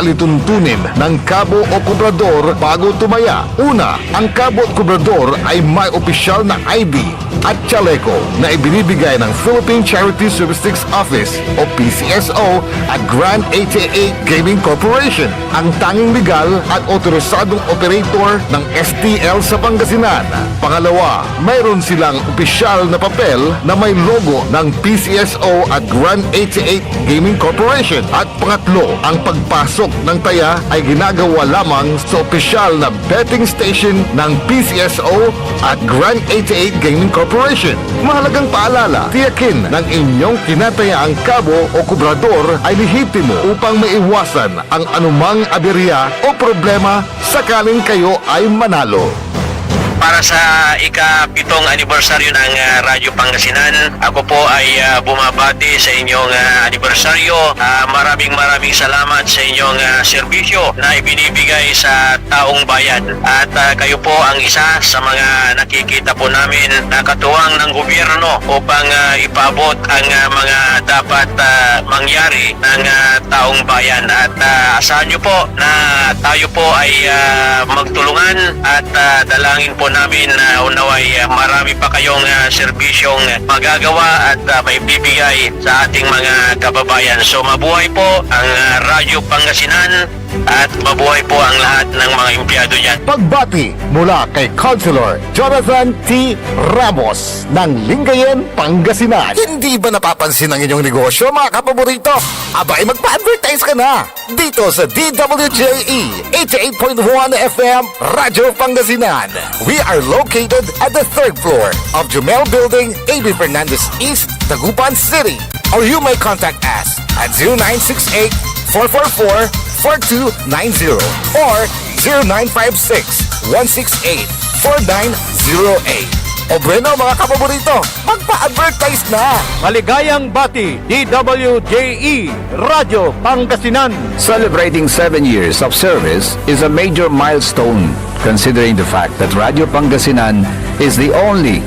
palituntunin ng kabo o kubrador bago tumaya. Una, ang kabo at kubrador ay may opisyal na ID at chaleco na ibinibigay ng Philippine Charity Statistics Office o PCSO at Grand 88 Gaming Corporation, ang tanging legal at otorisadong operator ng STL sa Pangasinan. Pangalawa, mayroon silang opisyal na papel na may logo ng PCSO at Grand 88 Gaming Corporation. At pangatlo, ang pagpasok ng taya ay ginagawa lamang sa opisyal na betting station ng PCSO at Grand 88 Gaming Corporation. Mahalagang paalala, tiyakin ng inyong kinatayaang kabo o kubrador ay lehitimo upang maiwasan ang anumang aberya o problema sakaling kayo ay manalo. Para sa ika-7 anibersaryo ng Radyo Pangasinan, ako po ay bumabati sa inyong anibersaryo. Maraming salamat sa inyong serbisyo na ibinibigay sa taong bayan. At kayo po ang isa sa mga nakikita po namin na katuwang ng gobyerno upang ipaabot ang mga dapat mangyari ng taong bayan. At asahan nyo po na tayo po ay magtulungan at dalangin po namin na unaway marami pa kayong serbisyong magagawa at maibibigay sa ating mga kababayan. So mabuhay po ang Radyo Pangasinan at mabuhay po ang lahat ng mga empleyado dyan. Pagbati mula kay Councilor Jonathan T. Ramos ng Lingayen, Pangasinan. Hindi ba napapansin ang inyong negosyo, mga kapaborito? Abay, magpa-advertise ka na dito sa DWJE 88.1 FM Radyo Pangasinan. We are located at the 3rd floor of Jumel Building, A.B. Fernandez East, Dagupan City. Or you may contact us at 0968-444-4290 or 0956-168-4908. O bueno, mga kapaborito, magpa-advertise na! Maligayang bati, DWJE Radio Pangasinan. Celebrating 7 years of service is a major milestone, considering the fact that Radio Pangasinan is the only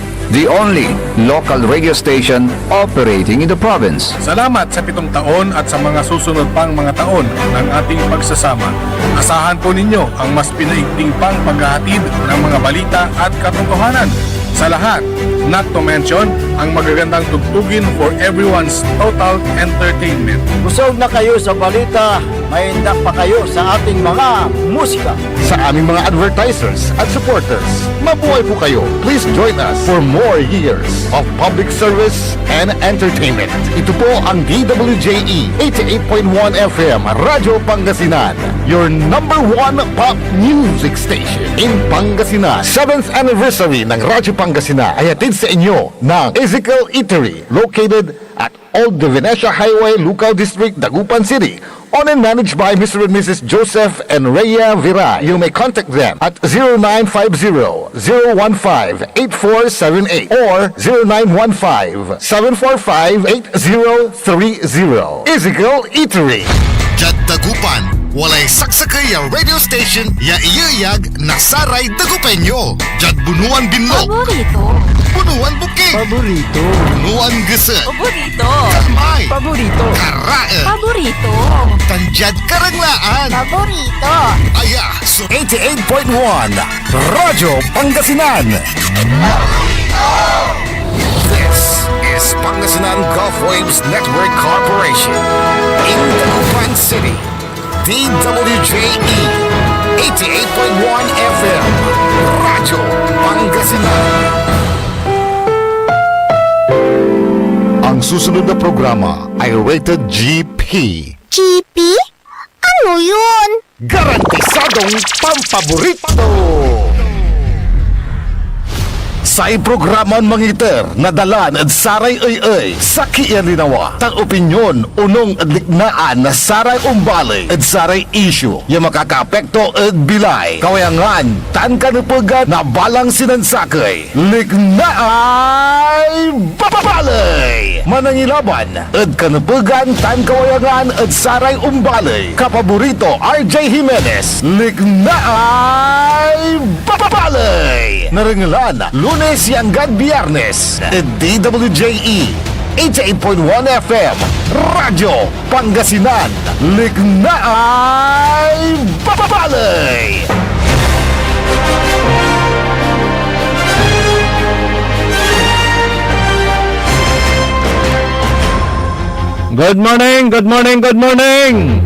local radio station operating in the province. Salamat sa 7 taon at sa mga susunod pang mga taon ng ating pagsasama. Asahan po ninyo ang mas pinaigting pang paghahatid ng mga balita at katotohanan. Sa lahat, not to mention ang magagandang tugtugin for everyone's total entertainment. Busog na kayo sa balita, may indak pa kayo sa ating mga musika. Sa aming mga advertisers at supporters, mabuhay po kayo. Please join us for more years of public service and entertainment. Ito po ang DWJE 88.1 FM Radyo Pangasinan, your number 1 pop music station in Pangasinan. 7th anniversary ng Radyo Pangasinan ay hatid sa inyo ng Ezekiel Eatery located at Old De Venecia Highway, Lucao District, Dagupan City. Owned and managed by Mr. and Mrs. Joseph and Rhea Vera. You may contact them at 0950-015-8478 or 0915-745-8030. Ezekiel Eatery. Jad Dagupan, walay saksakay ang radio station ya iyayag nasaray Dagupenyo. Jad Bunuan Binlo, Paborito. Bunuan Buking, Paborito. Bunuan Gese, Paborito. Kalmay, Paborito. Karae, Paborito. Tanjad Karanglaan. Paborito. Aya, so 88.1 Radyo Pangasinan. This is Pangasinan Gulf Waves Network Corporation in Dagupan City. DWJE 88.1 FM Radyo Pangasinan. Ang susunod na programa ay rated GP. GP? Ano yun? Garantisadong pampaborito! Sa programa mangiter na dalan at saray ay sa kialinawa tang opinyon unong adliknaan na saray umbalay at saray issue yung makakaapekto at bilay kawayangan tan kanupagan na balang sinansakay liknaay babalay manangilaban at kanupagan tan kawayangan at saray umbalay kapaborito RJ Jimenez liknaay babalay narangalan Lunes hanggang Biyernes DWJE 88.1 FM Radyo Pangasinan Lignaay Good morning, good morning, good morning.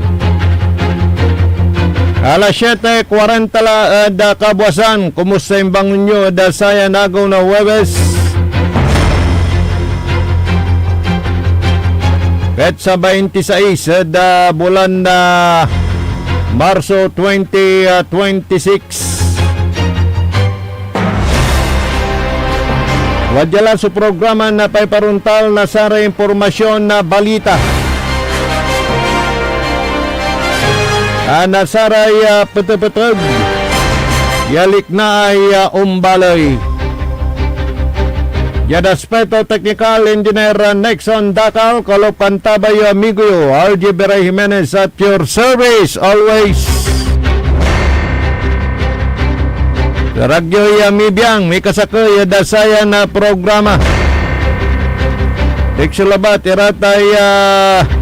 Alas 7:40 la kabuasan. Kumusta yung bangon nyo? Saya nagaw na Huwebes. Petsa 26 bulan na Marso 2026. Wadyalan sa programa na paiparuntal na sa informasyon na balita. Nasaray petepeteg. Yalik na ay umbalay. Yada Aspeto Technical Engineer Nexon Dakal, Kalopan Tabayo Amigo, RJ Beray Jimenez at your service always. Radyo Yamibyang, may kasakay dasaya na programa. Text labat, iratay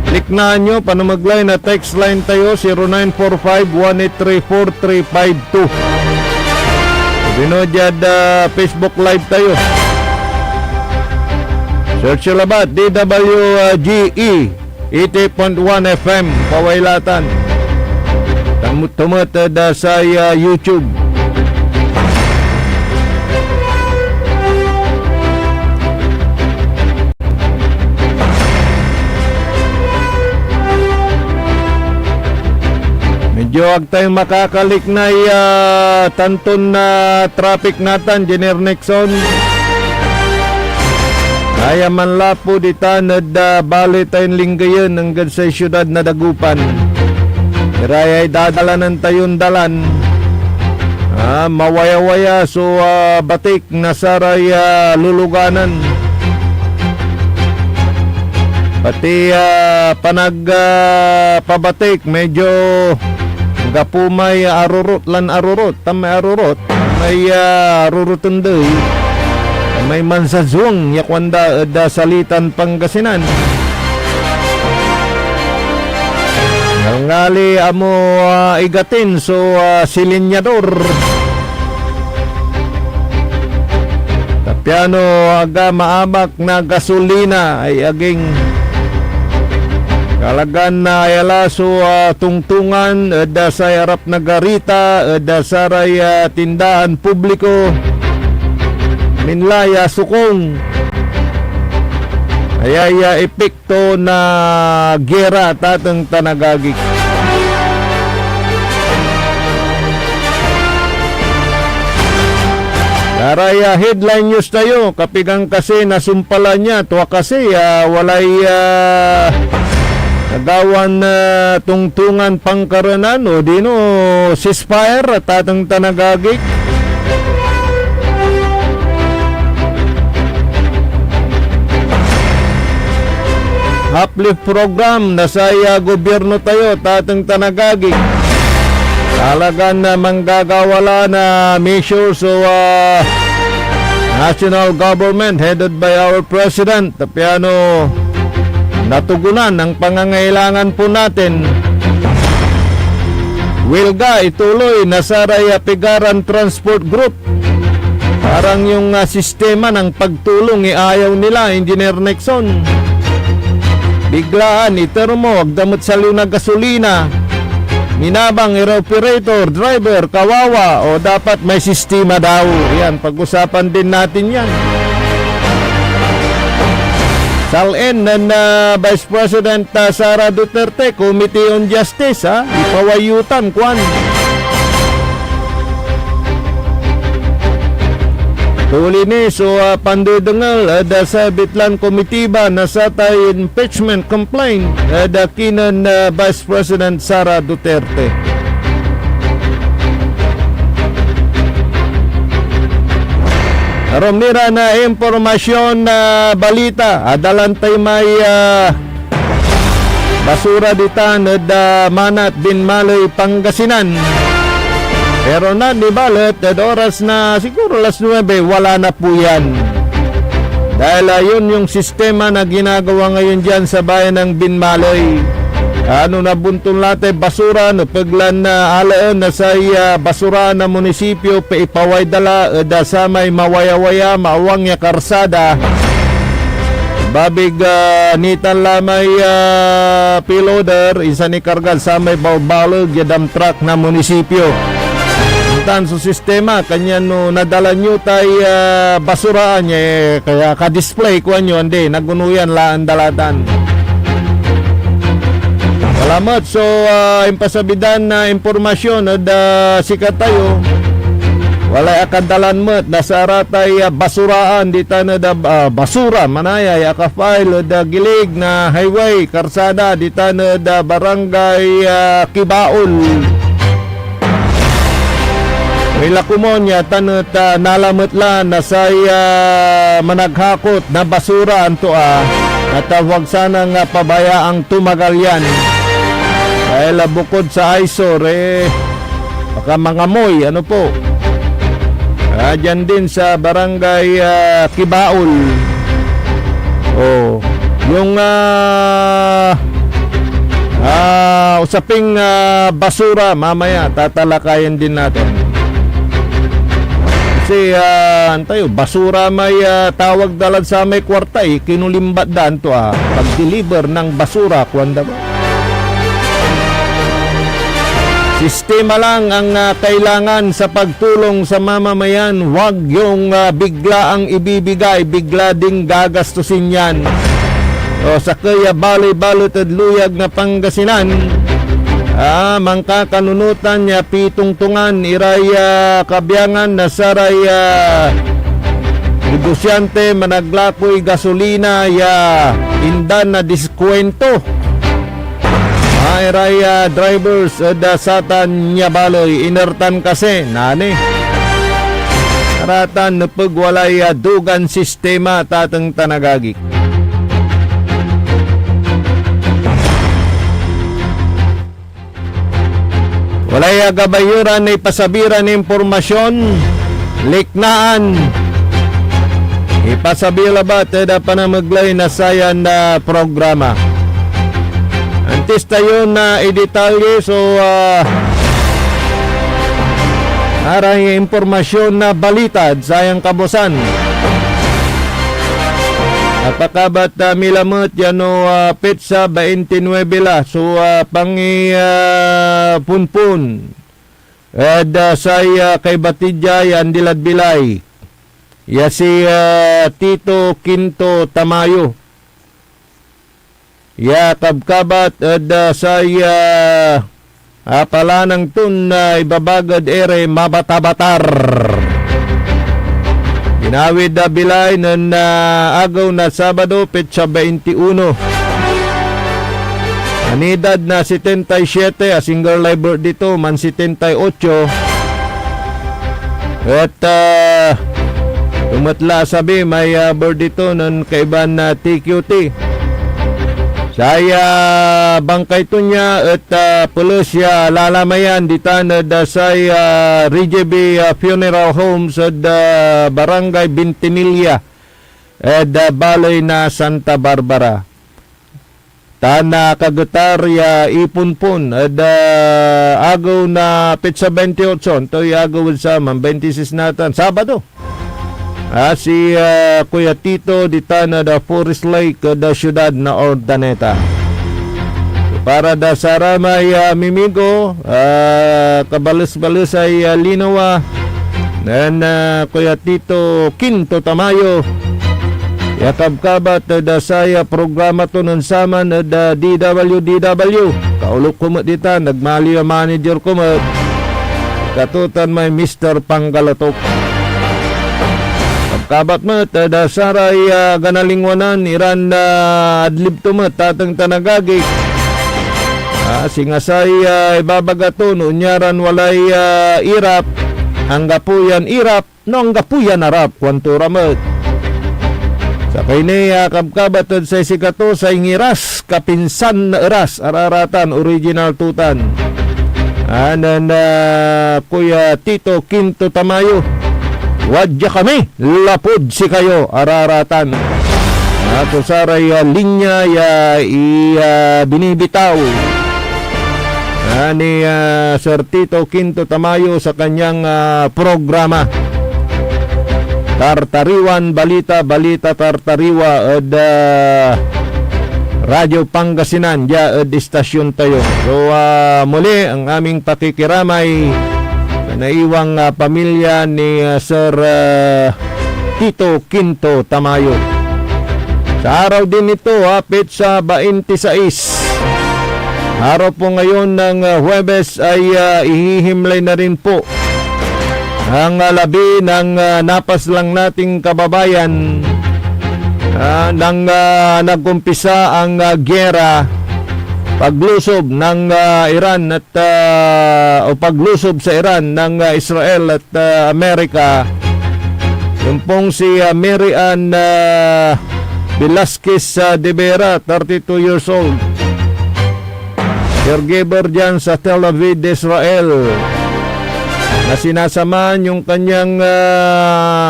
liknaan nyo, panumaglay na text line tayo, 0945-1834352. Binodyad Facebook Live tayo. Search labat, DWGE 80.1 FM, Pawailatan. Tumut sa YouTube. Medyo ag tayo makakalik na tanton na traffic natin, Jenner Nixon. Kaya man lapo dita bali tayong linggayon hanggang sa syudad na Dagupan. Kaya ay dadalanan tayong dalan. Mawaya-waya so batik na saray luluganan. Pati pabatik medyo gapumay arurot lan arurot. Tamay arurot. May arurotunday. May mansazwang yakwanda da salitan Pangasinan. Ngali amo igatin so silinyador. Tapiano aga maamak na gasolina ay aging kalagan na ayala so tungtungan da sa harap na garita da sa tindahan publiko minlaya sukong ayaya epekto na gera tatang tanagagik. Karaya headline news tayo kapigang kasi nasumpala niya tuwa kasi walay nagawan tungtungan pangkaranan o dino ceasefire tatang tanagagik. Uplift program na sa gobyerno tayo tatang tanagagik. Talagang manggagawala na measures so national government headed by our president. Tapiano natugunan ang pangangailangan po natin. Wilga ituloy na sa Pigaran Transport Group. Parang yung sistema ng pagtulong ayaw nila, Engineer Nixon. Biglaan itermo agdamot sa na gasolina. Minabang operator, driver, kawawa o dapat may sistema daw. Yan, pag-usapan din natin yan. Salin ng Vice President Sara Duterte, Committee on Justice, ipawayutan, kwan. Tuli ni, so pandudangal, sa Bitlan Komitiba na sa tayo impeachment complaint, kinan Vice President Sara Duterte. Romira na impormasyon na balita, adalantay may basura ditan Manat Binmaloy, Pangasinan. Pero na ni balet oras na siguro alas 9 wala na po yan. Dahil yun yung sistema na ginagawa ngayon dyan sa bayan ng Binmaloy. Ano na buntong late basura no paglan na alaan na sa basura na munisipyo pa ipaway dala da sa may mawaya-waya maawang ya karsada. babig nitan lamay piloder isa ni kargal sa may balbalog ya dump truck na munisipyo. Tan sa sistema kanya no nadala nyo tay basuraan niya kaya ka-display ko nyo andi nagunuyan laan dalatan. Salamat so impasabidan na impormasyon at sikat tayo walay akadalan mo nasa aratay basuraan dita na da basura manaya yakafile da gilig na highway karsada dita na da barangay Kibaol. Wala kumonya tanot nalamot la na say managhakot na basura anto at wag sana nga pabayaang tumagal yan. Dahil bukod sa eyesore baka mangamoy ano po. Dyan din sa barangay Kibaol. Oh, yung usaping basura mamaya tatalakayan din natin. Kasi antayo basura may tawag dalad sa may kwarta kinulimbat dan to pag-deliver ng basura kwanda ba. Sistema lang ang kailangan sa pagtulong sa mamamayan. Huwag yung bigla ang ibibigay, bigla ding gagastusin yan. O sa kaya balot at luyag na Pangasinan, mangkakanunutan niya pitungtungan, iraya kabyangan na saray negosyante managlakoy gasolina ya indan na diskwento. Iraya drivers dasatan niya baloy inertan kasi nani karatan na pagwalay dugan sistema tatang tanagagik. Walay gabayuran na ipasabiran ng impormasyon liknaan ipasabila ba tada panamaglay na sayan na programa. Antes tayo na i-detalye so aray impormasyon na balita sayang kabusan. Apakabat milamot yano pizza 29 la so pangi punpun ed say kay Batidya yan dilad bilay ya si Tito Quinto Tamayo ya kabkabat ed say pala ng tun na ibabagad ere mabatabatar. Ginawid na bilay ng agaw na Sabado, petsa 21. Anidad na 77, a single live birth dito, man 78. At tumatla sabi, may birth dito ng kaiban na TQT. Saya bangkay to niya at pulos ya lalamayan dita na dasay RJB Funeral Homes at Barangay Bintinilla at Baloy na Santa Barbara. Tana kagutarya ipunpun at agaw na pitsa 28 to agaw sa 26 natan Sabado. Si Kuya Tito dita na da Forest Lake da syudad na Ordaneta. Para da saramay mimigo kabalis-balis ay linawa nan Kuya Tito Quinto Tamayo yakabkabat da saya programa to nun saman da DWDW kaulok kumot dita nagmaliw manager kumot katutan may Mr. Panggalatok. Kabat mo, tada saray ganalingwanan, iran na adlib tumat, tatang tanagagik. Singasay ibabagaton, unyaran walay irap, hanggapuyan irap, no hanggapuyan arap, kwantura mo. Sa kaini kabkabat sa sikato sa ingiras, kapinsan na eras, araratan, original tutan. Anan Kuya Tito Quinto Tamayo. Wadya kami, lapod si kayo, araratan. Ato saray linya ya binibitaw ni Sir Tito Quinto Tamayo sa kanyang programa. Tartariwan Balita Tartariwa ed Radyo Pangasinan ya ed istasyon tayo. So muli ang aming pakikiramay sa naiwang pamilya ni Sir Tito Quinto Tamayo. Sa araw din ito, hapit sa 26. Araw po ngayon ng Huwebes ay ihihimlay na rin po ang labi ng napas lang nating kababayan nang nagkumpisa ang giyera, paglusob ng Iran at o paglusob sa Iran ng Israel at Amerika. Yung pong si Mary Ann Velasquez de Vera, 32 years old, caregiver dyan sa Tel Aviv, Israel, na sinasamahan yung kanyang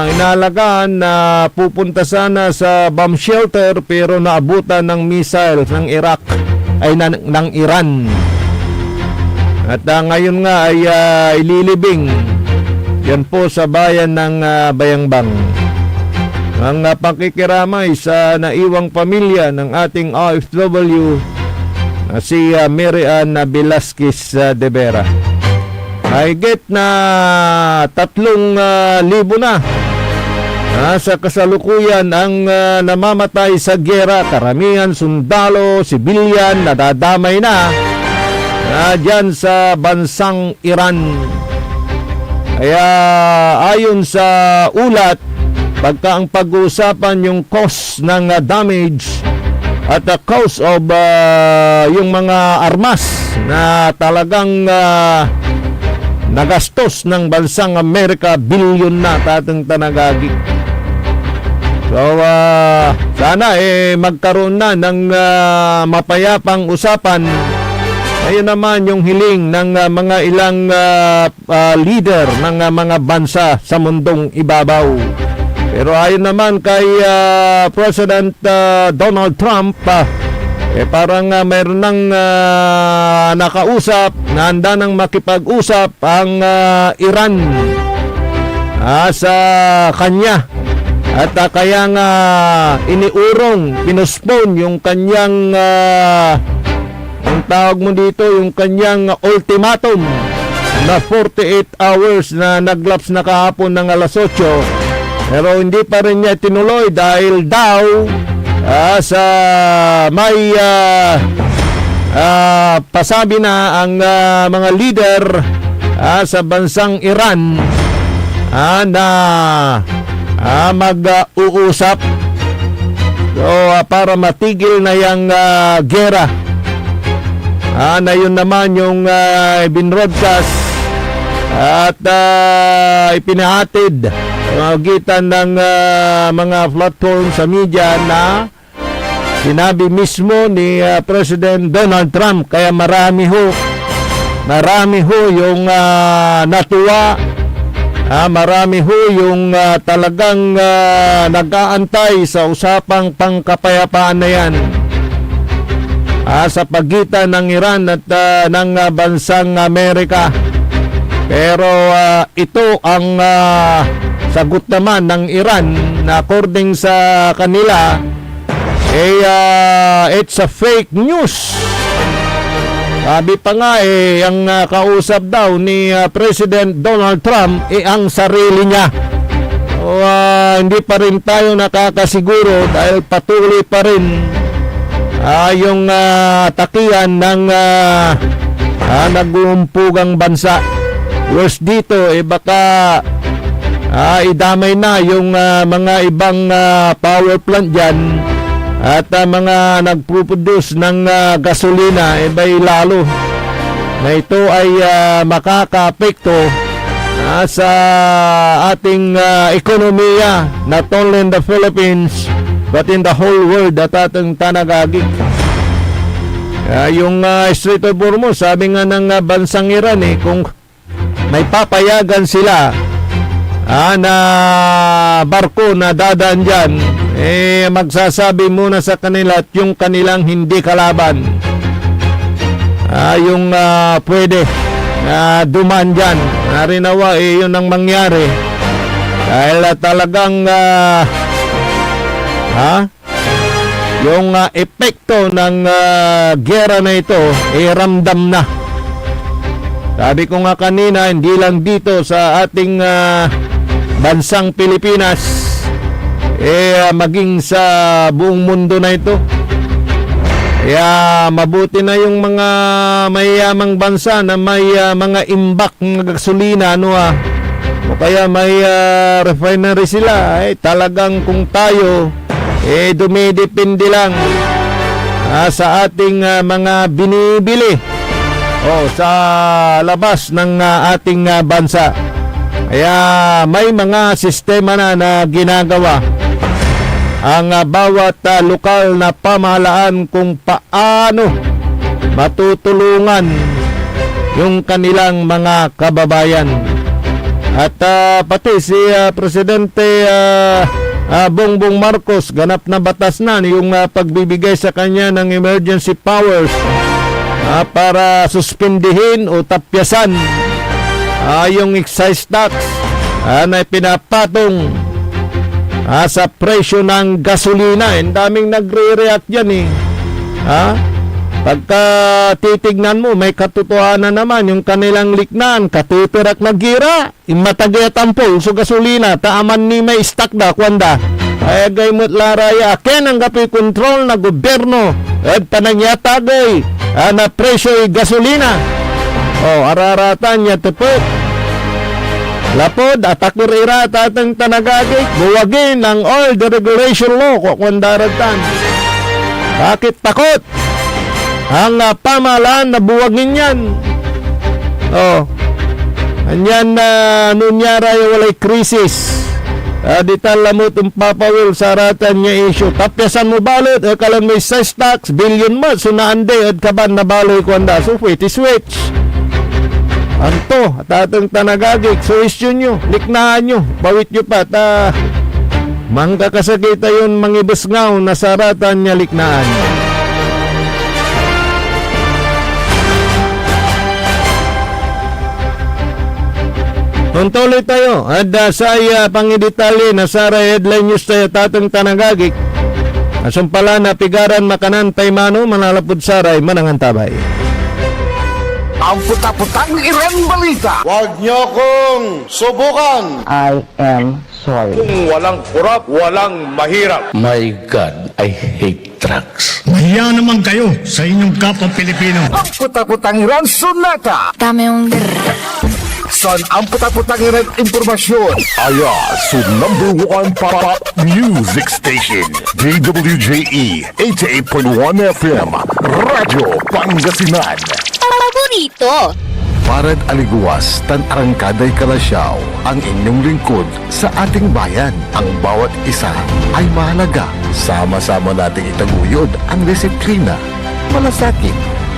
inalagaan na pupunta sana sa bomb shelter pero naabutan ng missile ng Iraq ay ng Iran. At ngayon nga ay ililibing yan po sa bayan ng Bayangbang. Ang pakikiramay sa naiwang pamilya ng ating OFW si Mary Ann Velasquez de Vera. Higit na 3,000 na sa kasalukuyan ang namamatay sa giyera. Karamihan sundalo, sibilyan, nadadamay na dyan sa bansang Iran. Kaya ayon sa ulat, pagka ang pag-uusapan yung cost ng damage at the cost of yung mga armas na talagang nagastos ng bansang Amerika, bilyon na tatang tanagagi. So sana magkaroon na ng mapayapang usapan. Ayun naman yung hiling ng mga ilang leader ng mga bansa sa mundong ibabaw. Pero ayon naman kay President Donald Trump, parang mayroon nang nakausap, na handa nang makipag-usap ang Iran sa kanya. At kaya nga iniurong, pinospone yung kanyang ang tawag mo dito, yung kanyang ultimatum na 48 hours na naglaps na kahapon ng alas 8. Pero hindi pa rin niya tinuloy dahil daw sa may pasabi na ang mga leader sa bansang Iran na mag-uusap para matigil na yung gera. Na yun naman yung binroadcast at ipinahatid magitan ng mga platform sa media na sinabi mismo ni President Donald Trump. Kaya marami ho yung natuwa, marami ho yung talagang nag-aantay sa usapang pangkapayapaan na yan sa pagitan ng Iran at ng bansang Amerika. Pero ito ang sagot naman ng Iran na according sa kanila it's a fake news. Sabi pa nga ang kausap daw ni President Donald Trump ang sarili niya. Hindi pa rin tayo nakakasiguro dahil patuloy pa rin yung takiyan ng nag-uumpugang bansa. Worse dito, baka idamay na yung mga ibang power plant dyan at mga nagpuproduce ng gasolina, bay lalo na ito ay makaka-apekto sa ating ekonomiya, not only in the Philippines but in the whole world at ating tanagagi. Yung Strait of Hormuz, sabi nga ng bansang Iran kung may papayagan sila na barko na dadaan dyan, magsasabi muna sa kanila at yung kanilang hindi kalaban yung pwede dumaan dyan. Narinawa yun ang mangyari. Dahil talagang yung epekto ng gera na ito ramdam na. Sabi ko nga kanina, hindi lang dito sa ating bansang Pilipinas, maging sa buong mundo na ito. Kaya mabuti na yung mga mayayamang bansa na may mga imbak ng gasolina, o kaya may refinery sila. Talagang kung tayo dumidepende lang sa ating mga binibili sa labas ng ating bansa. Kaya may mga sistema na ginagawa ang bawat lokal na pamahalaan kung paano matutulungan yung kanilang mga kababayan. At pati si Presidente Bongbong Marcos, ganap na batas na yung pagbibigay sa kanya ng emergency powers para suspindihin o tapyasan yung excise tax na pinapatong sa presyo ng gasolina. Ang daming nagre-react dyan Pagka titignan mo, may katotohanan naman yung kanilang liknaan, katuturak na gira, imatagay tampol so gasolina, taaman ni may stock da, kwanda. Ay gaymot laraya, akin ang kapi kontrol na gobyerno at panangyatagay na presyo gasolina. Araratan niya tepot. Lapod at akurira tatang tanagagay, buwagin ang all the regulation law kwakwandaratan. Bakit takot? Ang pamahalaan na buwagin yan. Anyan na nunyara yung walay krisis. Di talamot ang papawil sa ratan niya issue. Tapyasan mo balot, kalang may size tax, billion mo, sunaande, at kaban na baloy kwanda. So, switch. Anto, at atong tanagagik, so issue nyo, liknahan nyo, bawit nyo pa, mangkakasakita yun mangibusngaw na saratan niya liknaan. Tuntuloy tayo, at sa pangidetalye na sa headline news tayo tatong tanagagik, asumpala na pigaran makanan taymano, manalapod saray, manangantabay. Ang puta-putang Iren Balita. Huwag niyo kong subukan. I am sorry. Kung walang kurap, walang mahirap. My God, I hate drugs. Mahiya naman kayo sa inyong kapwa Pilipino. Ang puta-putang Iren Sunata. Dami yung Son, ang puta-putang Iren Impormasyon. Su number 1 pop music station. DWJE 88.1 FM. Radyo Pangasinan. paborito. Parad aliguas, tan arangkaday kalasyaw, ang inyong lingkod sa ating bayan. Ang bawat isa ay mahalaga. Sama-sama nating itaguyod ang disiplina, malasakit,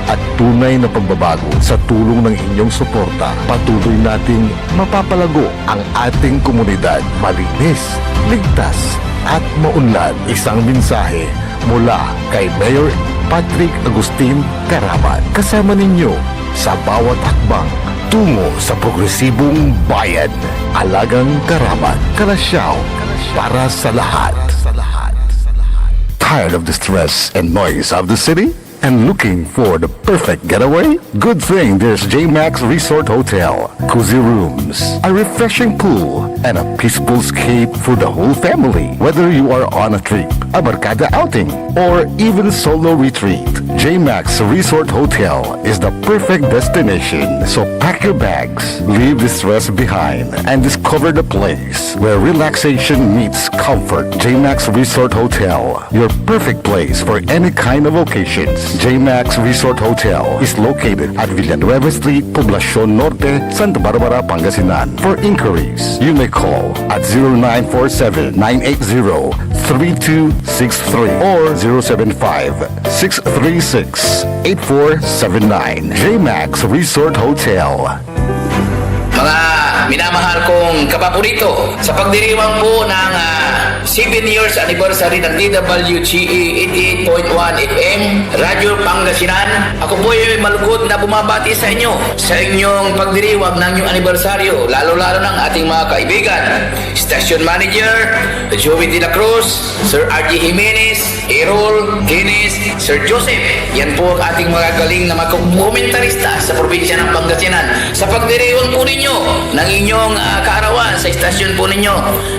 at tunay na pagbabago. Sa tulong ng inyong suporta, patuloy nating mapapalago ang ating komunidad. Malinis, ligtas, at maunlad. Isang mensahe mula kay Mayor Patrick Agustin Caraman. Kasama ninyo sa bawat hakbang tungo sa progresibong bayan. Alagang Caraman, Kalasyaw, para sa lahat. Tired of the stress and noise of the city? And looking for the perfect getaway? Good thing there's J-Max Resort Hotel. Cozy rooms, a refreshing pool, and a peaceful escape for the whole family. Whether you are on a trip, a barkada outing, or even solo retreat, J-Max Resort Hotel is the perfect destination. So pack your bags, leave the stress behind, and discover the place where relaxation meets comfort. J-Max Resort Hotel, your perfect place for any kind of occasions. J-Max Resort Hotel is located at Villanueva Street, Poblacion Norte, Santa Barbara, Pangasinan. For inquiries, you may call at 0947-980-3263 or 075-636-8479. J-Max Resort Hotel. Mga minamahal kong kapaborito, sa pagdiriwang po ng 7 years anniversary ng DWGE 88.1 FM, Radyo Pangasinan, ako po ay malugod na bumabati sa inyo sa inyong pagdiriwang ng inyong anibersaryo, lalo-lalo ng ating mga kaibigan, Station Manager, Joey De La Cruz, Sir R.G. Jimenez, Errol, Guinness, Sir Joseph. Yan po ang ating mga galing na mga komentarista sa probinsya ng Pangasinan. Sa pagdiriwang po ninyo ng inyong kaarawan sa istasyon po ninyo,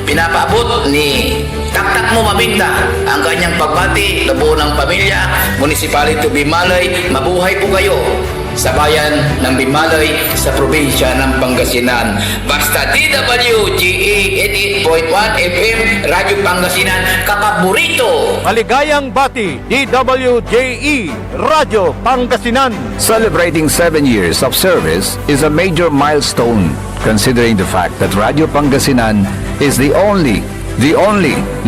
pinapaabot ni Taktak Mo Mabinta ang kanyang pagbati, labo ng pamilya, Municipality of Bimalay, mabuhay po kayo sa bayan ng Bimalay sa probinsya ng Pangasinan. Basta DWGE 88.1 FM, Radyo Pangasinan, kapaborito. Maligayang bati, DWJE, Radyo Pangasinan. Celebrating 7 years of service is a major milestone, considering the fact that Radio Pangasinan is the only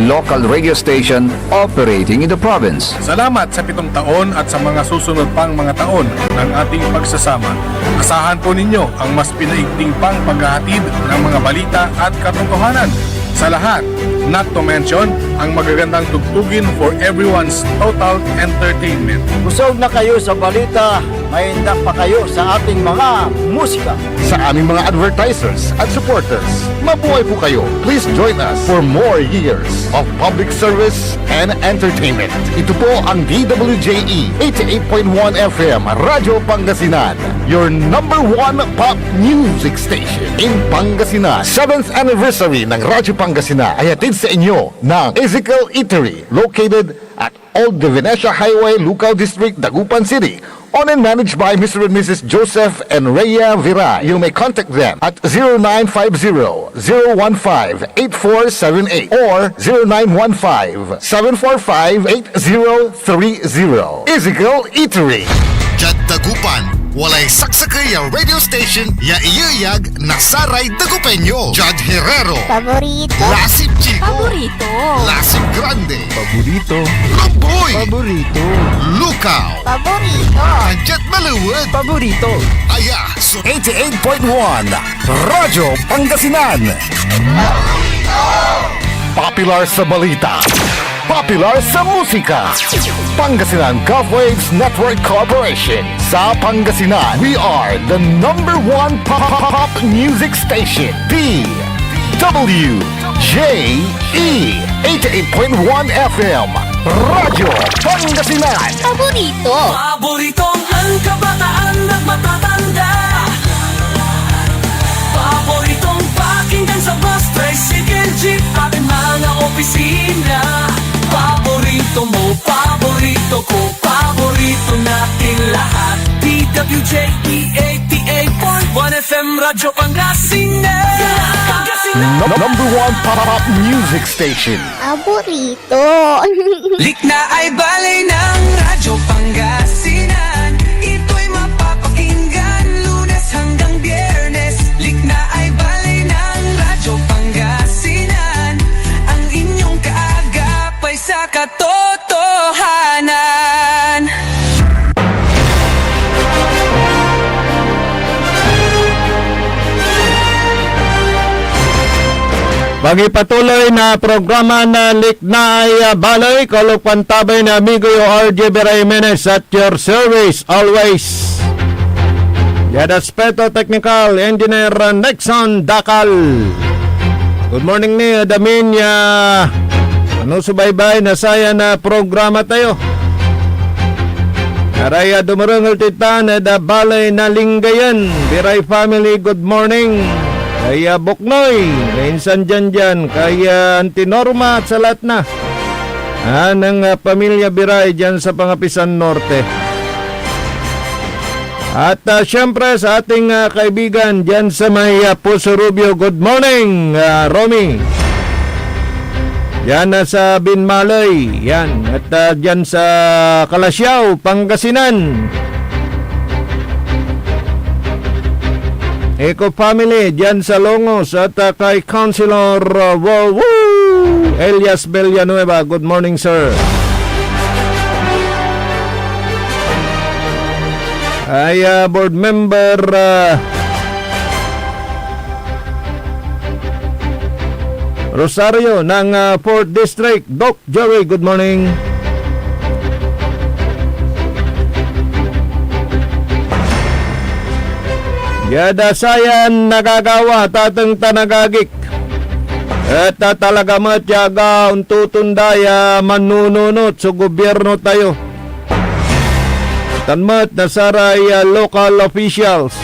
local radio station operating in the province. Salamat sa 7 taon at sa mga susunod pang mga taon ng ating pagsasama. Asahan po ninyo ang mas pinaigting pang paghahatid ng mga balita at katotohanan. Sa lahat, not to mention ang magagandang tugtugin for everyone's total entertainment. Busog na kayo sa balita, may indak pa kayo sa ating mga musika. Sa aming mga advertisers at supporters, mabuhay po kayo. Please join us for more years of public service and entertainment. Ito po ang DWJE 88.1 FM Radyo Pangasinan, your number 1 pop music station in Pangasinan. 7th anniversary ng Radyo Pangasinan ay hatid sa inyo ng Ezekiel Eatery, located at Old De Venecia Highway, Lucao District, Dagupan City. Owned and managed by Mr. and Mrs. Joseph and Rhea Viray. You may contact them at 0950-015-8478 or 0915-745-8030. Ezekiel Eatery. Jad Dagupan, walay saksakay ya radio station ya iyayag nasaray Dagupenyo. Jad Herrero, Paborito. Lasip Chico, Paborito. Lasip Grande, Paborito. Ramboy, Paborito. Lukaw, Paborito. Anjet Maluwad, Paborito. Aya, so 88.1 Radyo Pangasinan. Popular sa balita, popular sa musika. Pangasinan Golfwaves Network Corporation. Sa Pangasinan, we are the number 1 pop music station. DWJE 88.1 FM Radyo Pangasinan. Paborito. Paboritong ang kabataan at matatanda. Paboritong pakinggan sa bus, tricycle, jeep, at mga opisina. Paborito mo, paborito ko, paborito natin lahat. DWJE 88.1 FM Radyo Pangasinan. Number 1 pop music station. Paborito. Likna ay balay ng Radyo Pangasinan. Ito'y mapapakinggan Lunes hanggang Biyernes. Likna ay balay ng Radyo Pangasinan. Ang inyong kaagapay sa katotohanan. Bagi patuloy na programa na Liknaay Balay, kalupang tabay na amigo yung RJ Jimenez at your service always. Yan aspeto technical engineer Nexon Dakal. Good morning ni Adamin ya. Ano subaybay na saya na programa tayo. Araya dumarungal titan na balay na linggayan. Biray family, good morning. Kaya Buknoy, kainsan dyan, kaya Antinorma at sa lahat na ng pamilya Biray dyan sa Pangapisan Norte. At syempre sa ating kaibigan dyan sa may Puso Rubio, good morning Romy. Yan sa Binmalay, yan. At dyan sa Kalasyaw, Pangasinan. Eco Family dyan sa Longos at kay Councilor Elias Villanueva. Good morning, sir. Ay board member Rosario ng 4th District. Doc Joey, good morning. Yada sayan nagagawa tatang tanagagik. At talaga matyaga untutundaya manununot sa gobyerno tayo. Tanmat na saray local officials.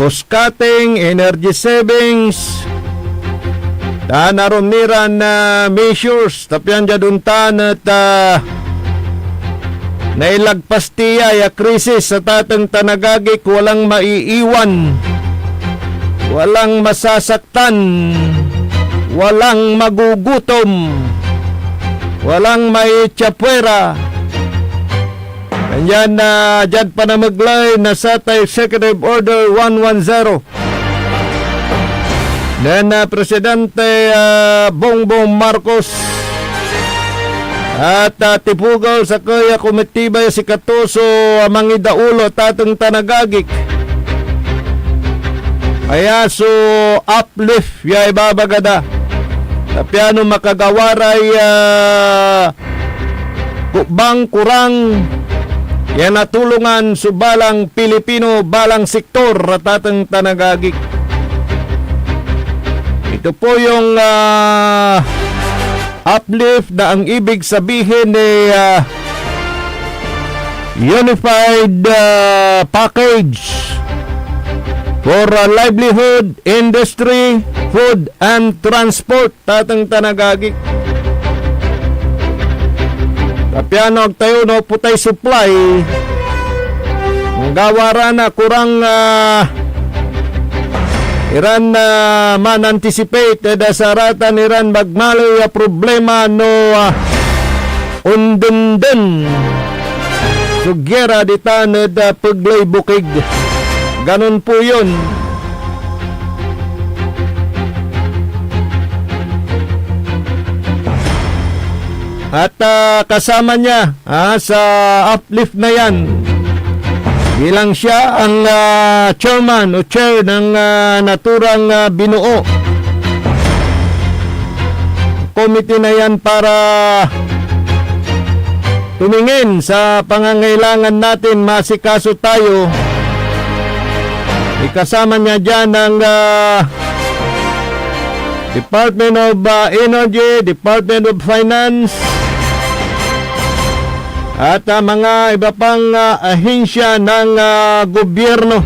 Cost cutting, energy savings, narumniran na measures, tapyan jaduntan at nailagpas tiya ya krisis sa tatang tanagagik, walang maiiwan, walang masasaktan, walang magugutom, walang maitsapwera. Ganyan na dyan pa na maglay na sa Executive Order 110. Then Presidente Bongbong Marcos at tipugaw sa kaya komitibay si Katuso mangidaulo tatang tanagagik. Kaya so uplift ya ibabagada. Tapyano makagawaray bang kurang yan natulungan subalang Pilipino balang sektor ratatang tanagagik. Ito po yung uplift na ang ibig sabihin ni Unified Package for Livelihood, Industry, Food and Transport tatang tanagagik. Tapyano tayo no putay supply. Ang gawara na kurang Iran man anticipate sa ratan Iran magmaloy problema no undundun. Sugera di tanod paglay bukig. Ganon po yun. At kasama niya sa uplift na yan bilang siya ang chairman o chair ng naturang binuo committee na yan para tumingin sa pangangailangan natin, masikaso tayo. Ikasama niya dyan ang Department of Energy, Department of Finance, at mga iba pang ahensya ng gobyerno.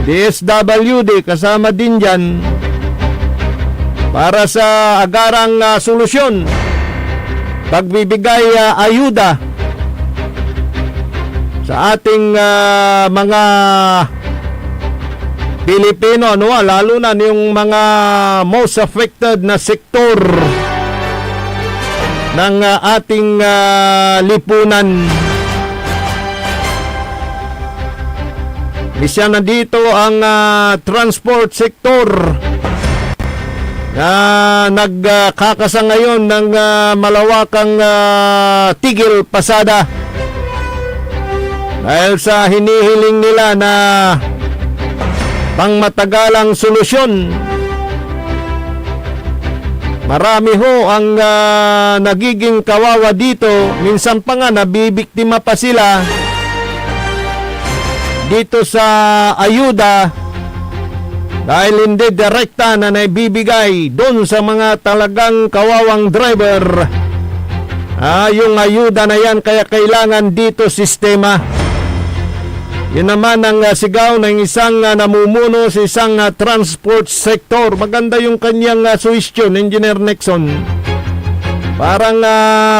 DSWD kasama din dyan para sa agarang solusyon, pagbibigay ayuda sa ating mga Pilipino, lalo na yung mga most affected na sektor ng ating lipunan. Isa na dito ang transport sector na nagkakasa ngayon ng malawakang tigil pasada dahil sa hinihiling nila na pangmatagalang solusyon. Marami ho ang nagiging kawawa dito. Minsan pa nga nabibiktima pa sila dito sa ayuda dahil hindi direkta na naibibigay doon sa mga talagang kawawang driver. Yung ayuda na yan, kaya kailangan dito sistema. Yun naman ang sigaw ng isang namumuno sa isang transport sector. Maganda yung kanyang suggestion, Engineer Nixon. Parang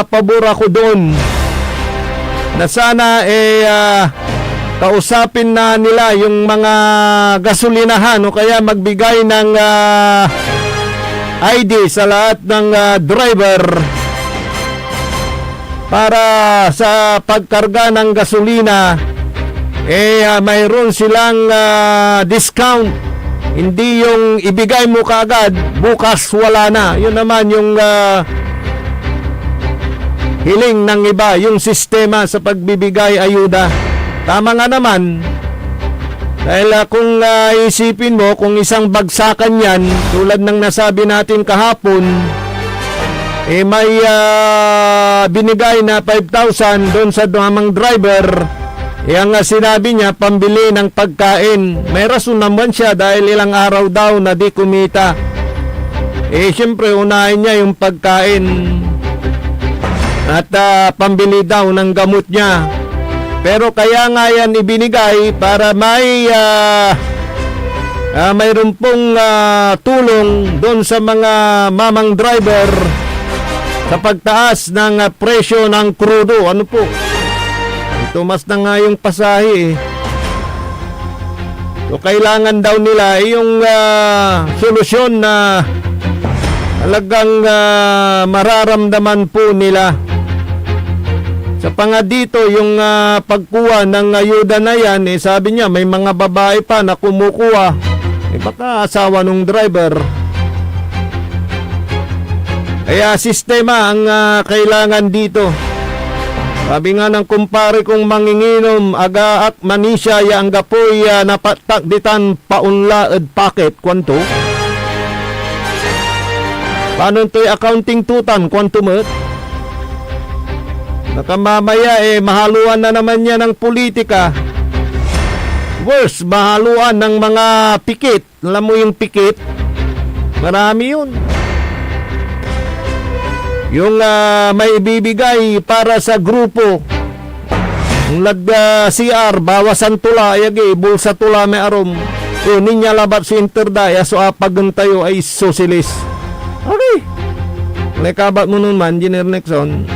pabor ako doon na sana kausapin na nila yung mga gasolinahan o kaya magbigay ng ID sa lahat ng driver para sa pagkarga ng gasolina mayroon silang discount. Hindi yung ibigay mo kaagad, bukas wala na. Yun naman yung hiling ng iba, yung sistema sa pagbibigay ayuda. Tama nga naman, Dahil kung isipin mo, kung isang bagsakan yan, tulad ng nasabi natin kahapon, may binigay na 5,000 doon sa damang driver, ang sinabi niya, pambili ng pagkain. May rason naman siya dahil ilang araw daw na di kumita. Siyempre, unahin niya yung pagkain at pambili daw ng gamot niya. Pero kaya nga yan ibinigay para mayroon pong tulong doon sa mga mamang driver sa pagtaas ng presyo ng krudo. Ano po? Tumas na nga yung pasahe. So kailangan daw nila yung solusyon na talagang mararamdaman po nila. Sa panga dito, yung pagkuha ng ayuda na yan, sabi niya, may mga babae pa na kumukuha. Baka asawa ng driver. Kaya sistema ang kailangan dito. Sabi nga ng kumpare kong manginginom, aga at manisya, yang gapoy napatakditan paunla ed paket, kwanto? Paano to'y accounting tutan, kwanto met? Baka mamaya mahaluan na naman yan ng politika. Worse, mahaluan ng mga pikit. Alam mo yung pikit? Marami yun. Yung may ibibigay para sa grupo. Yung CR, bawasan tula, ayagi, bulsa tula may arom. Ninya labat si interdaya, so apagan tayo ay sosilis. Okay. Lekabat mo nun man, Engineer Nixon.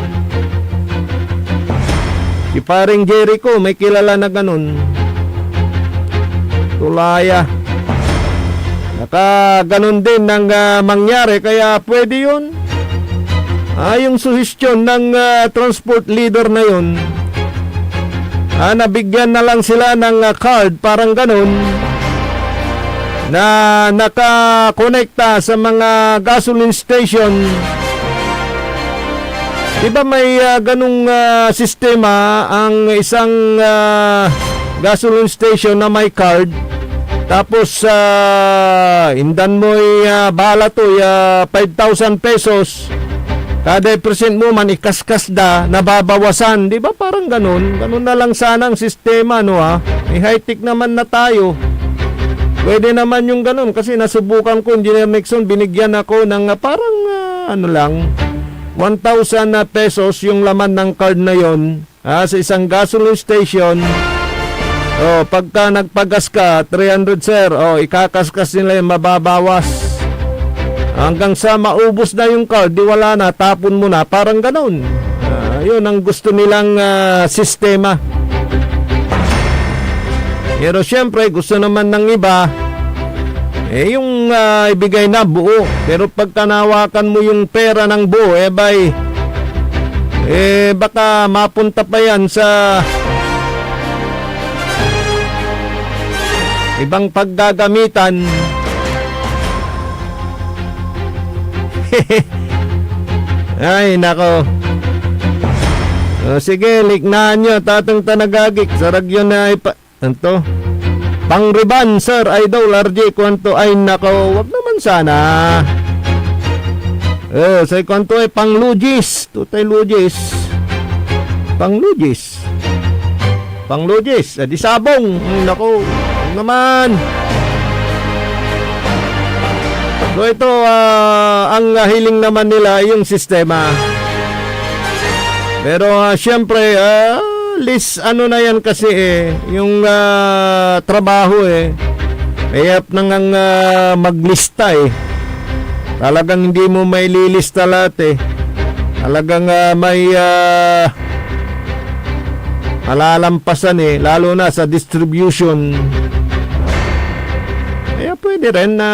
Si paring Jericho, may kilala na ganun. Tulaya. Naka ganun din ang mangyari, kaya pwede yun. Yung suhestyon ng transport leader na yun, nabigyan na lang sila ng card, parang ganun, na nakakonekta sa mga gasoline station. Diba may ganung sistema ang isang gasoline station na may card, tapos indan mo'y bahala to 5,000 pesos kada present mo man ikaskas da nababawasan, di ba? Parang ganun na lang sana ang sistema, no ha? May high-tech naman na tayo, pwede naman yung ganun. Kasi nasubukan ko, Engineer Nixon, binigyan ako ng parang ano lang, 1,000 pesos yung laman ng card na yon sa isang gasoline station. Pagka nagpagas ka 300 sir, ikakaskas nila yung mababawas hanggang sa maubos na yung card, di wala na, tapon mo na, parang ganun. Yun ang gusto nilang sistema. Pero syempre gusto naman ng iba yung ibigay na buo. Pero pag tanawakan mo yung pera ng buo, baka mapunta pa yan sa ibang paggagamitan. Ay, nako. Sige, liknaan nyo, tatang tanagagik. Sarag yun na Anto? Pangriban, sir, idol, RJ, kwanto ay nako, wag naman sana. Sa kwanto ay panglugis, tutay lugis. Panglugis. Di sabong, nako, wag naman. So ito, ang hiling naman nila yung sistema. Pero syempre, list ano na yan kasi yung trabaho mayap nang maglista talagang hindi mo may lilista lahat talagang may malalampasan lalo na sa distribution. Kaya pwede rin na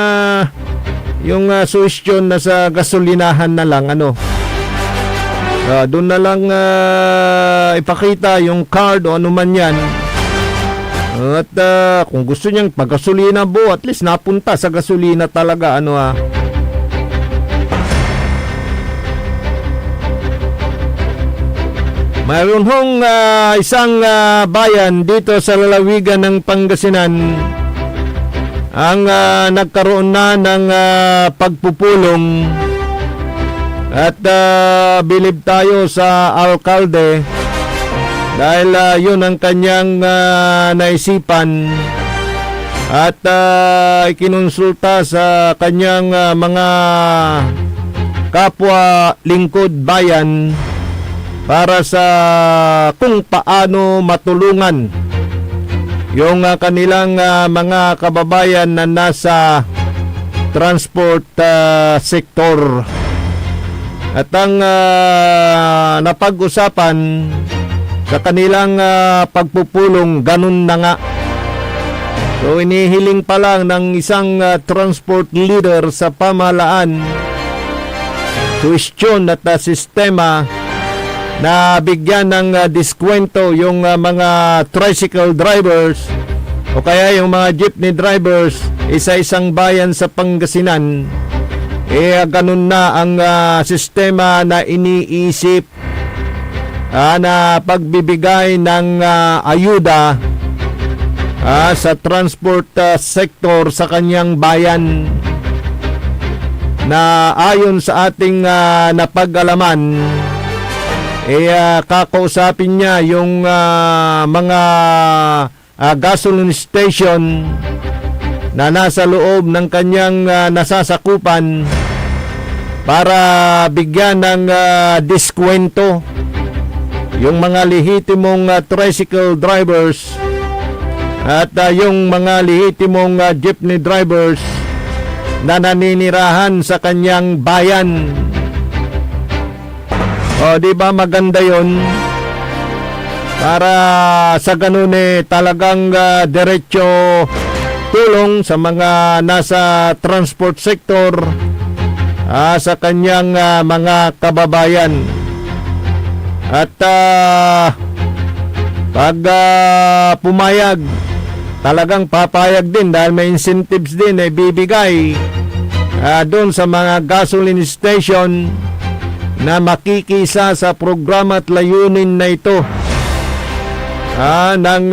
yung suhestyon na sa gasolinahan na lang doon na lang ipakita yung card o ano man yan. At kung gusto niyang paggasolina buo, at least napunta sa gasolina talaga. Mayroon hong isang bayan dito sa lalawigan ng Pangasinan ang nagkaroon na ng pagpupulong at bilib tayo sa alkalde dahil yun ang kanyang naisipan at ikinonsulta sa kanyang mga kapwa lingkod bayan para sa kung paano matulungan yung kanilang mga kababayan na nasa transport sector. At ang napag-usapan sa kanilang pagpupulong, ganun na nga. So inihiling pa lang ng isang transport leader sa pamahalaan question at sistema na bigyan ng diskwento yung mga tricycle drivers o kaya yung mga jeepney drivers isa-isang bayan sa Pangasinan. Ganun na ang sistema na iniisip na pagbibigay ng ayuda sa transport sector sa kanyang bayan, na ayon sa ating napag-alaman kakausapin niya yung mga gasoline station na nasa loob ng kanyang nasasakupan para bigyan ng diskwento yung mga lehitimong tricycle drivers at yung mga lehitimong jeepney drivers na naninirahan sa kanyang bayan. O, di ba maganda yon? Para sa ganun talagang diretso tulong sa mga nasa transport sector sa kanyang mga kababayan. At pag pumayag, talagang papayag din dahil may incentives din bibigay doon sa mga gasoline station na makikisa sa programa at layunin na ito ng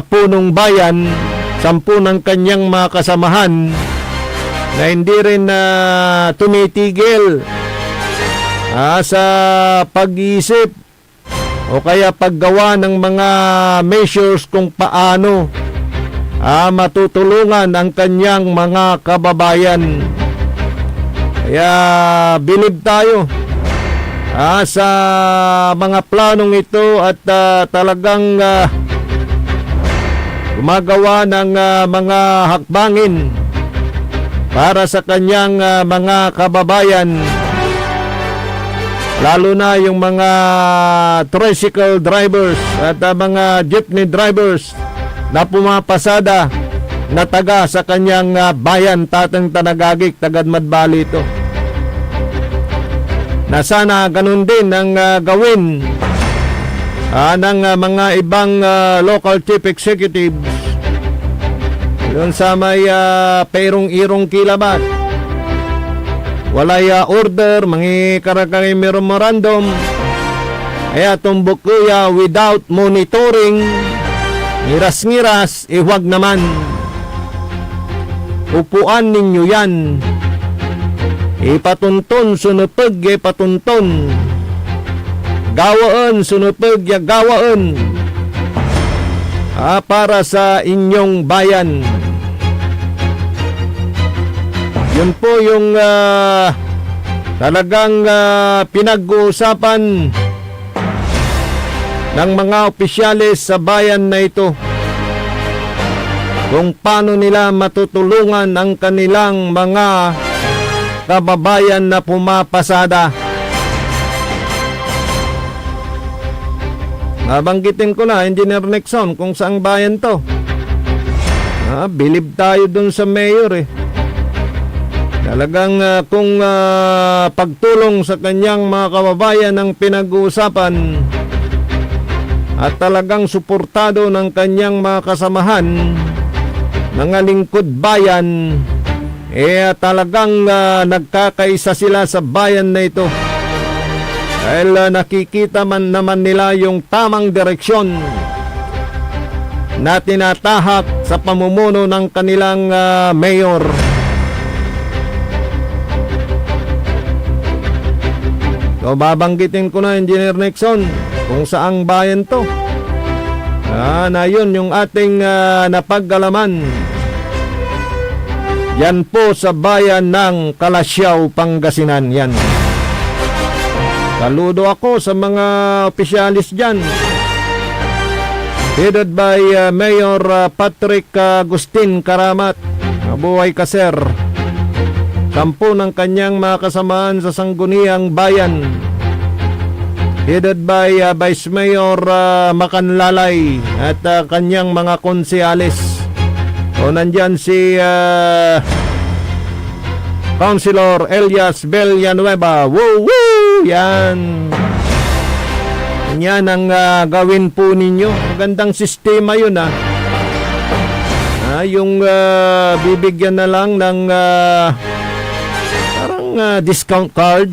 punong bayan, 10 ng kanyang mga kasamahan na hindi rin tumitigil sa pag-iisip o kaya paggawa ng mga measures kung paano matutulungan ang kanyang mga kababayan. Kaya bilib tayo sa mga planong ito at talagang gumagawa ng mga hakbangin para sa kanyang mga kababayan, lalo na yung mga tricycle drivers at mga jeepney drivers na pumapasada na taga sa kanyang bayan, Tatang Tanagagik, Tagad Madbali ito. Na sana ganun din ang gawin ng mga ibang local chief executives doon sa may Perong-Irong Kilabat. Walay order, mangi karakay memorandum, kaya tumbok kuya without monitoring, ngiras-ngiras, huwag naman. Upuan ninyo yan. Ipatunton, sunupag, ipatunton. Gawaan, sunupag, gawaan. Para sa inyong bayan. Yun po yung talagang pinag-uusapan ng mga opisyalis sa bayan na ito, kung paano nila matutulungan ang kanilang mga kababayan na pumapasada. Nabanggitin ko na, Engineer Nexon, kung saang bayan to. Bilib tayo dun sa mayor Talagang kung pagtulong sa kanyang mga kababayan ang pinag-uusapan at talagang suportado ng kanyang mga kasamahan, mga lingkod bayan, talagang nagkakaisa sila sa bayan na ito. Dahil nakikita man naman nila yung tamang direksyon na tinatahak sa pamumuno ng kanilang mayor. So babanggitin ko na, Engineer Nixon, kung saang bayan to. Na yun yung ating napaggalaman. Yan po sa bayan ng Kalasyaw, Pangasinan. Yan. Saludo ako sa mga opisyalis dyan. Headed by Mayor Patrick Agustin Karamat. Mabuhay ka, sir. 10 ng kanyang mga kasamaan sa Sangguniang Bayan. Headed by Vice Mayor Makanlalay at kanyang mga konsealis. O nandyan si Councilor Elias Villanueva. Woo woo! Yan. Yan ang gawin po ninyo. Magandang sistema yun yung bibigyan na lang ng parang discount card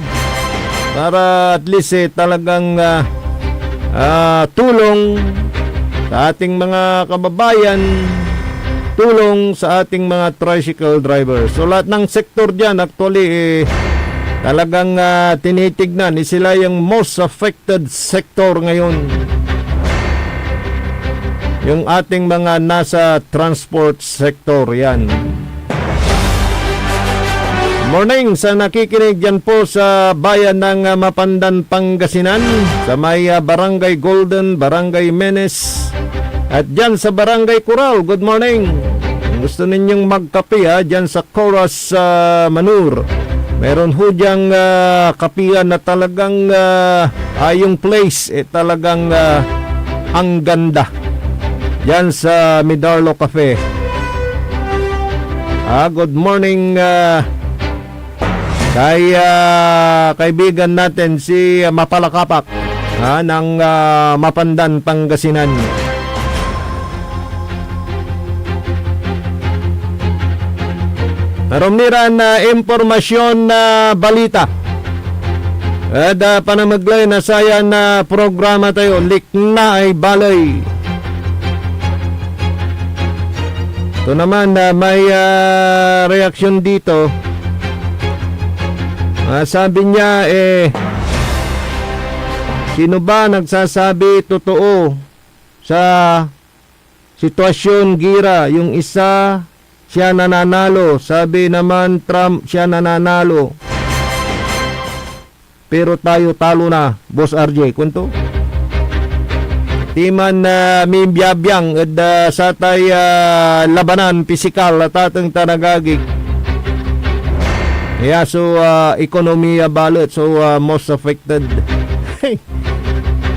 para at least talagang tulong sa ating mga kababayan, tulong sa ating mga tricycle drivers. So lahat ng sektor dyan actually talagang tinitignan. Sila yung most affected sector ngayon. Yung ating mga nasa transport sector yan. Morning sa nakikinig dyan po sa bayan ng Mapandan, Pangasinan, sa may Barangay Golden, Barangay Menes, at dyan sa Barangay Coral. Good morning. Kung gusto ninyong magkape dyan sa Coras Manur, meron ho dyang kapihan na talagang yung place talagang ang ganda. Dyan sa Midarlo Cafe. Good morning kay kaibigan natin si Mapalakapak ng Mapandan, Pangasinan. Narumniran na impormasyon na balita. At panamaglay na sayan na programa tayo, Likna ay Balay. Ito naman may reaksyon dito. Sabi niya sino ba nagsasabi totoo sa sitwasyon gira? Yung isa siya nananalo, sabi naman Trump siya nananalo, pero tayo talo na. Boss RJ, kunto timan na may biyabyang at satay labanan pisikal at atang tanagagig. Yeah, so ekonomiya balot, so most affected.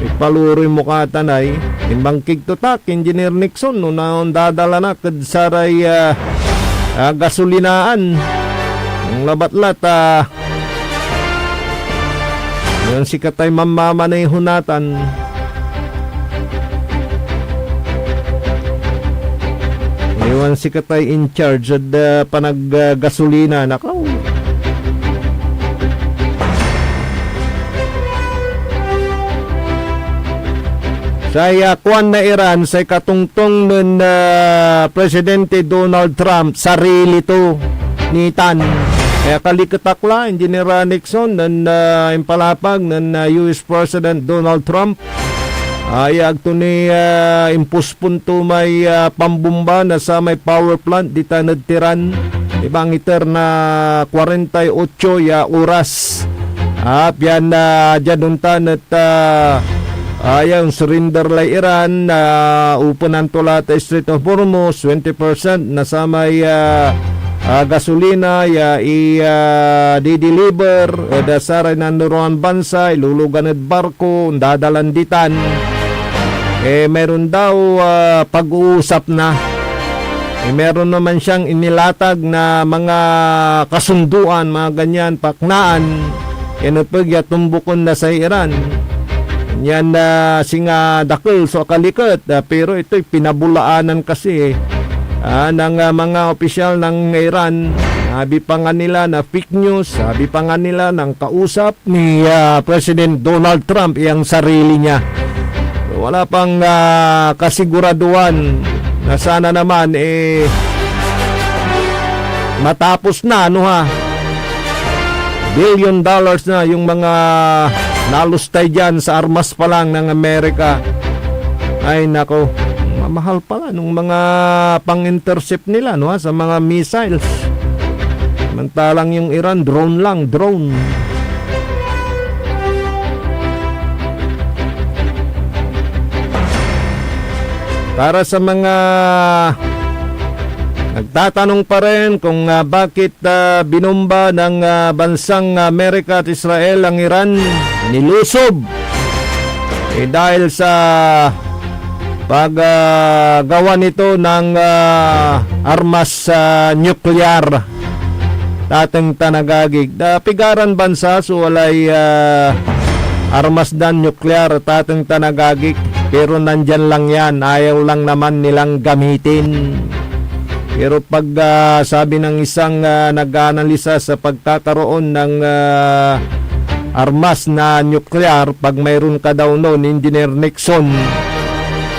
Ipaluroy mo ka tanay, imbangkig tutak, Engineer Nixon, no naon dadala na kadsaray gasolinaan. Ang labatlat, yung si katay mamama na yung hunatan. Iwan si katay in charge at panag-gasolina. Nakaw. Sa kwan na Iran, sa katungtong ng Presidente Donald Trump, sarili to ni Tan. Kaya kalikatakla, Engineer Nixon, ng impalapag ng US President Donald Trump. Ayag to ni impuspunto may pambumba na sa may power plant di tanadtiran. Ibang iter na 48 oras. Yan dyan untan at yung surrender lay Iran upunan tula ta Strait of Hormuz 20% na sa may gasolina di-deliver dasaray na nuruan bansa ilulugan at barko dadalanditan. Meron daw pag-uusap na. Meron naman siyang inilatag na mga kasunduan, mga ganyan, paknaan. Kinapagya tumbukon na sa Iran. Yan singa dakil so kalikat. Pero ito'y pinabulaanan kasi ng mga opisyal ng Iran Sabi pa nga nila na fake news, sabi pa nga nila ng kausap ni President Donald Trump ang sarili niya. So, wala pang kasiguraduhan na sana naman matapos na $1 billion na yung mga nalustay dyan sa armas pa lang ng Amerika. Ay nako, mamahal pala nung mga pang-intercept nila sa mga missiles. Samantalang yung Iran, drone lang, drone. Para sa mga nagtatanong pa rin kung bakit binomba ng bansang Amerika at Israel ang Iran, nilusob. Dahil sa paggawa nito ng armas nuklear. Tateng tanagagig. Pigaran bansa so walay armas dan nuklear tateng tanagagig. Pero nandyan lang yan. Ayaw lang naman nilang gamitin. Pero pag sabi ng isang nag-analisa sa pagkakaroon ng armas na nuklear, pag mayroon ka daw noon, Engineer Nixon,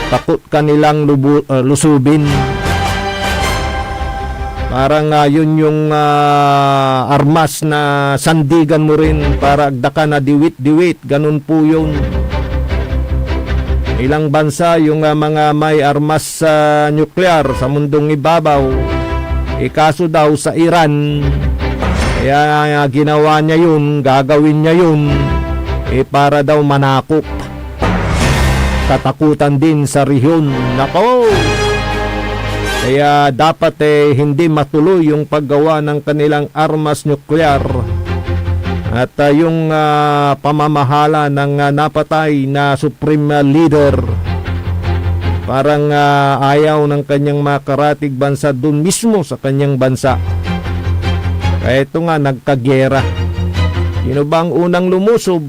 takot ka nilang lusubin. Parang yun yung armas na sandigan mo rin para agdaka na diwit-diwit. Ganun po yun. Ilang bansa yung mga may armas nuklear sa mundong ibabaw. Kaso daw sa Iran, kaya ginawa niya yun, gagawin niya yun, para daw manakop. Katakutan din sa rehiyon. Nako! Kaya dapat hindi matuloy yung paggawa ng kanilang armas nuklear. At yung pamamahala ng napatay na Supreme Leader, parang ayaw ng kanyang makaratig bansa dun mismo sa kanyang bansa. Kaya ito nga, nagkagyera. Sino ba ang unang lumusob?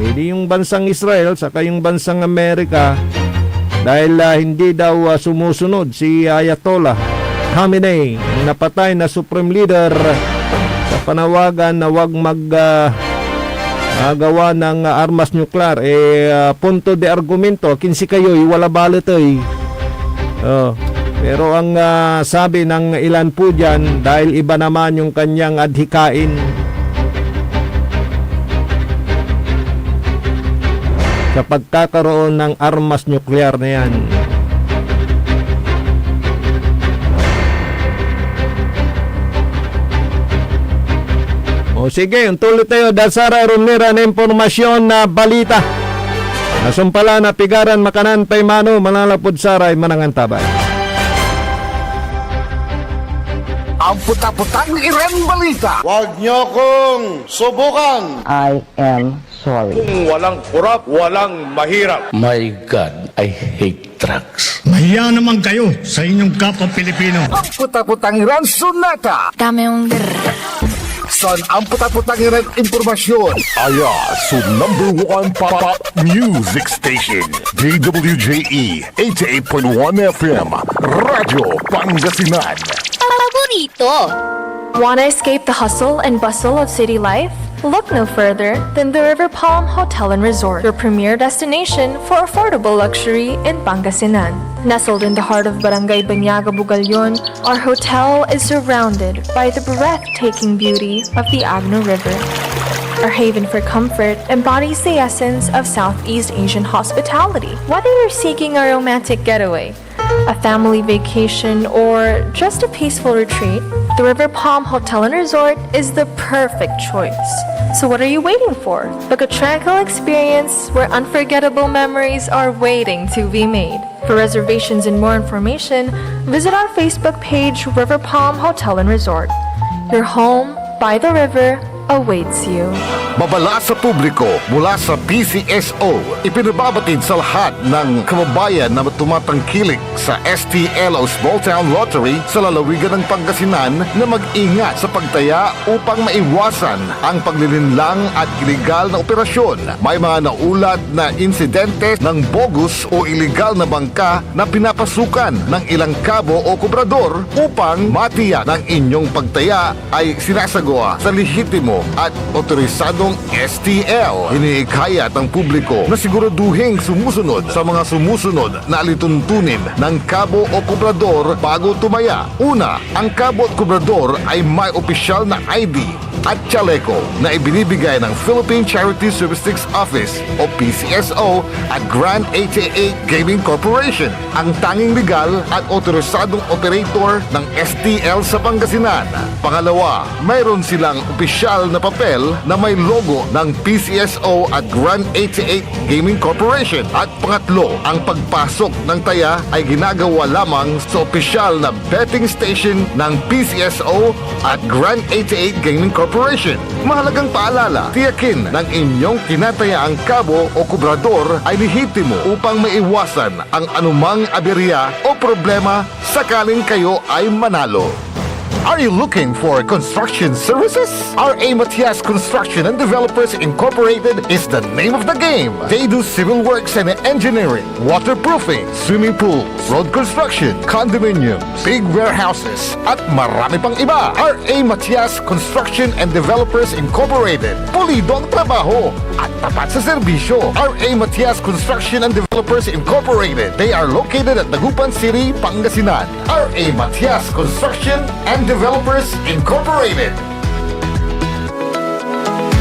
Hindi yung bansang Israel, saka yung bansang Amerika. Dahil hindi daw sumusunod si Ayatollah Khamenei, ang napatay na Supreme Leader, sa panawagan na wag magawa ng armas nuklear. Punto de argumento, kinsi kayo'y wala baletoy. Pero ang sabi ng ilan po dyan, dahil iba naman yung kanyang adhikain sa pagkakaroon ng armas nuklear na yan. O sige, tuloy tayo. Dasara rumira na impormasyon na balita. Nasumpala na pigaran makanan pay mano malalapod saray manangantabay. Ang puta-putang Iran balita. Huwag niyo kong subukan. I am sorry. Kung walang kurap, walang mahirap. My God, I hate drugs. Mahiya naman kayo sa inyong kapwa Pilipino. Ang puta-putang Iran sunata. Dame un San ang puta-putang Iran impormasyon. Aya, so #1 pop music station. DWJE 88.1 FM. Radyo Pangasinan. Paborito. Want to escape the hustle and bustle of city life? Look no further than the River Palm Hotel and Resort, your premier destination for affordable luxury in Pangasinan. Nestled in the heart of Barangay Banyaga, Bugalyon, our hotel is surrounded by the breathtaking beauty of the Agno River. Our haven for comfort embodies the essence of Southeast Asian hospitality. Whether you're seeking a romantic getaway, a family vacation, or just a peaceful retreat, the River Palm Hotel and Resort is the perfect choice. So what are you waiting for? Book a tranquil experience where unforgettable memories are waiting to be made. For reservations and more information, visit our Facebook page, River Palm Hotel and Resort. Your home by the river awaits you. Babala sa publiko mula sa PCSO. Ipinababatid sa lahat ng kababayan na tumatangkilik sa STLO Small Town Lottery sa lalawigan ng Pangasinan na mag-ingat sa pagtaya upang maiwasan ang paglilinlang at iligal na operasyon. May mga naulat na insidente ng bogus o iligal na bangka na pinapasukan ng ilang kabo o kubrador upang matiyak ng inyong pagtaya ay sinasagawa sa lehitimo at otorisadong STL. Iniikayat ang publiko na siguraduhin sumusunod sa mga sumusunod na alituntunin ng kabo o kubrador bago tumaya. Una, ang kabo at kubrador ay may opisyal na ID at chaleco na ibinibigay ng Philippine Charity Statistics Office o PCSO at Grand 88 Gaming Corporation, ang tanging legal at otorisadong operator ng STL sa Pangasinan. Pangalawa, mayroon silang opisyal na papel na may logo ng PCSO at Grand 88 Gaming Corporation. At pangatlo, ang pagpasok ng taya ay ginagawa lamang sa opisyal na betting station ng PCSO at Grand 88 Gaming Corporation. Mahalagang paalala, tiyakin ng inyong kinatayaang kabo o kubrador ay lehitimo upang maiwasan ang anumang aberya o problema sakaling kayo ay manalo. Are you looking for construction services? R.A. Matias Construction and Developers Incorporated is the name of the game. They do civil works and engineering, waterproofing, swimming pools, road construction, condominiums, big warehouses, at marami pang iba. R.A. Matias Construction and Developers Incorporated. Pulido ang trabaho at tapat sa serbisyo. R.A. Matias Construction and Developers Incorporated. They are located at Dagupan City, Pangasinan. R.A. Matias Construction and Developers Incorporated.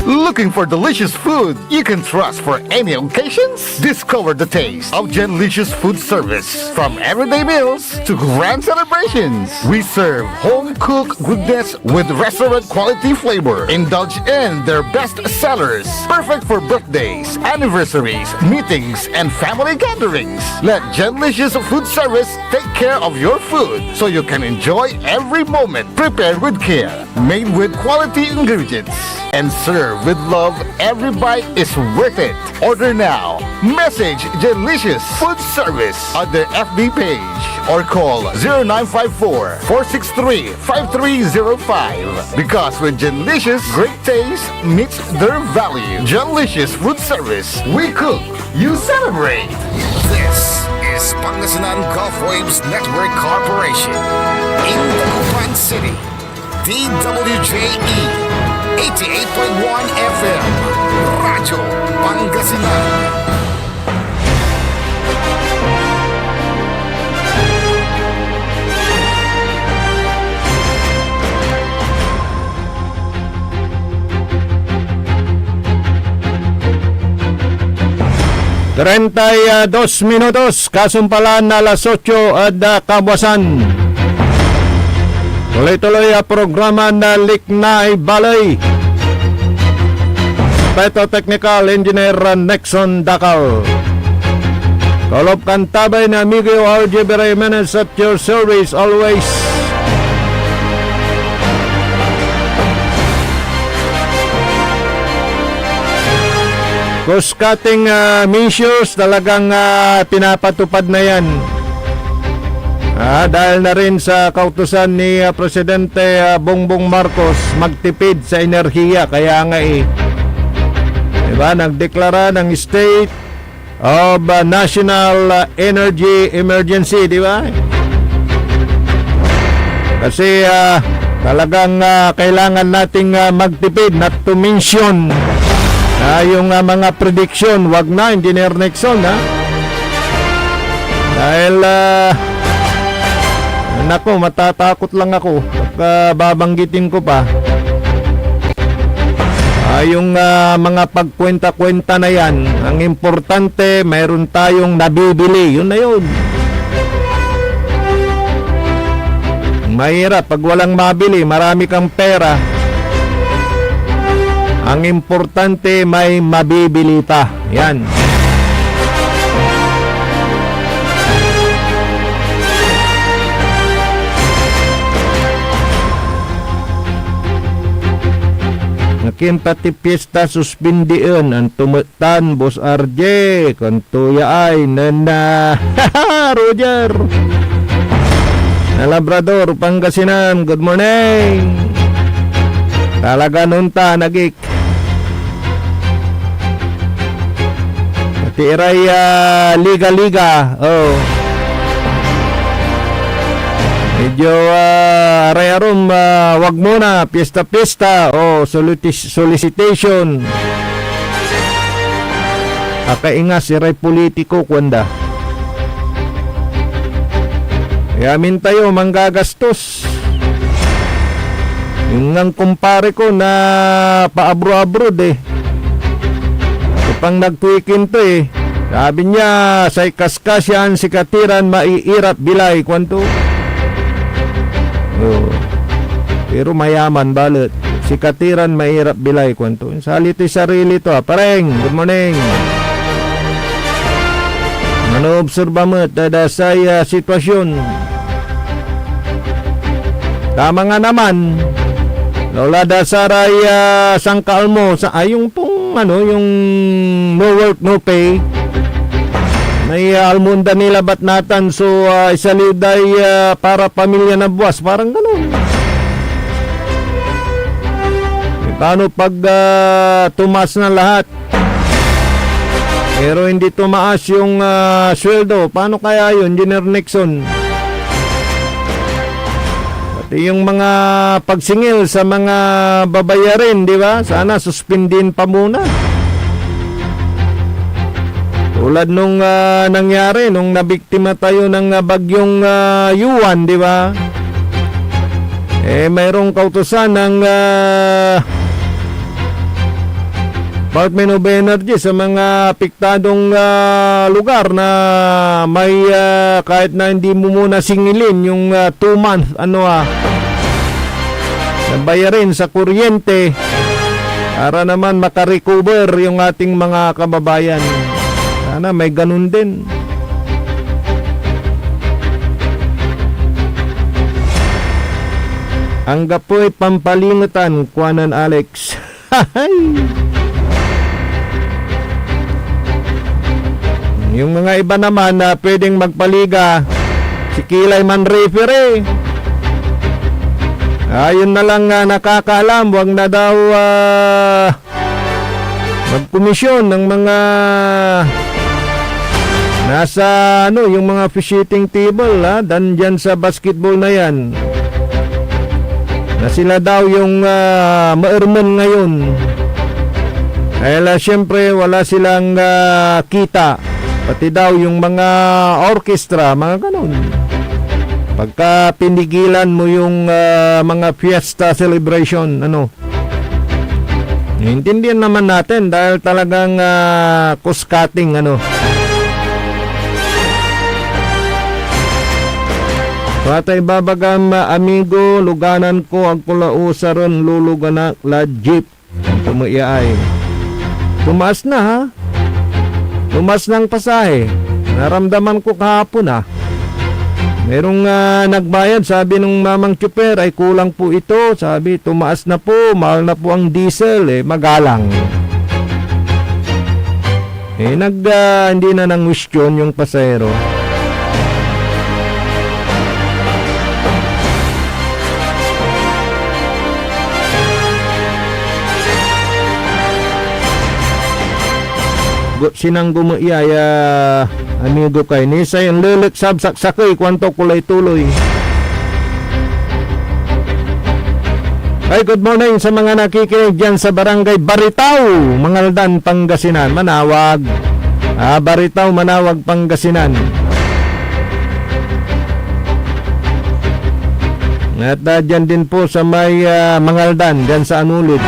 Looking for delicious food you can trust for any occasions? Discover the taste of Genlicious Food Service. From everyday meals to grand celebrations, we serve home-cooked goodness with restaurant-quality flavor. Indulge in their best sellers, perfect for birthdays, anniversaries, meetings, and family gatherings. Let Genlicious Food Service take care of your food so you can enjoy every moment. Prepared with care, made with quality ingredients, and served with love. Every bite is worth it. Order now. Message Delicious Food Service on their FB page or call 0954-463-5305. Because with Delicious, great taste meets their value. Delicious Food Service. We cook, you celebrate. This is Pangasinan Gulf Waves Network Corporation. In Dagupan City. DWJE 88.1 FM Radyo Pangasinan. Dos minutos, kasumpalan na alas 8 at kabuasan. Tuloy-tuloy ang programa na Liknay Balay. Technical Engineer Nexon Dakal. Kolob kantabay na amigo RJ Jimenez at your service always. Cost cutting measures talagang pinapatupad na yan. Dahil na rin sa kautusan ni Presidente Bongbong Marcos magtipid sa enerhiya. Kaya nga diba, nagdeklara ng State of National Energy Emergency, di ba? Kasi talagang kailangan nating magtipid, not to mention yung mga prediction. Wag na, Engineer Nixon, dahil nako, matatakot lang ako pag babanggitin ko pa. Yung mga pagkwenta-kwenta na yan, ang importante, mayroon tayong nabibili. Yun na yun. Mahirap pag walang mabili, marami kang pera. Ang importante, may mabibili pa. Yan. Akin pati piyesta suspindiin ang tumutan, Boss RJ. Kontuya ay nana. Roger. Na Labrador, Pangasinan. Good morning. Talaga nunta, nagik. Pati iray liga-liga. Oh. Medyo aray-arom, wag muna, piyesta-piyesta, solicitation. Kakaingas, iray politiko, kwanda. Yamin tayo, manggagastos. Yung ngang kumpare ko na paabro-abroad eh. Pang nagtweakin to eh. Sabi niya, say kaskasyan, si Katiran, maiirap bilay, kwanto. Pero mayaman balot. Si Katiran mahirap bilay kwanto. Saliti sarili to. Pareng, good morning. Manoobserba mo tada sa sitwasyon. Tama nga naman. Lola dasaray sangkaal mo sa yung pong yung no work no pay. May almunda nila ba't natan so isaliday para pamilya na buwas. Parang ganun. E, paano pag tumaas na lahat? Pero hindi tumaas yung sweldo. Paano kaya yun, Engineer Nixon? Pati yung mga pagsingil sa mga babayarin, di ba? Sana suspendin pa muna. Tulad nung nangyari nung nabiktima tayo ng bagyong Yuan, di ba? Eh mayroong kautusan ng Department of Energy sa mga apektadong lugar na may kahit na hindi mo muna singilin yung 2 month na bayarin sa kuryente para naman makarecover yung ating mga kababayan. Sana may ganun din. Ang gapoy pampalingutan, Kuanan Alex. Yung mga iba naman na pwedeng magpaliga, si Kilay man referee. Ayun na lang nakakaalam, wag na daw magkomisyon ng mga nasa yung mga officiating table dan dyan sa basketball na yan. Na sila daw yung maerman ngayon. Kaya syempre wala silang kita. Pati daw yung mga orchestra, mga ganun. Pagka pinigilan mo yung mga fiesta celebration, intindihan naman natin dahil talagang cost-cutting, Patay babagam amigo, luganan ko ang kulausa ron luluganak la jeep. Tumuiay. Tumaas na ha? Tumaas ng pasahe. Naramdaman ko kahapon Merong nagbayad, sabi nung mamang tsuper ay kulang po ito. Sabi tumaas na po, mahal na po ang diesel magalang. Hindi na nang question yung pasahero. Sinang gumuiyaya amigo kay ni sa yung lilik sabsak sakay kwanto kulay tuloy. Ay, good morning sa mga nakikinig dyan sa Barangay Baritaw, Mangaldan, Pangasinan. Manawag. Baritaw, Manawag, Pangasinan. At dyan din po sa may Mangaldan, dyan sa Anulid.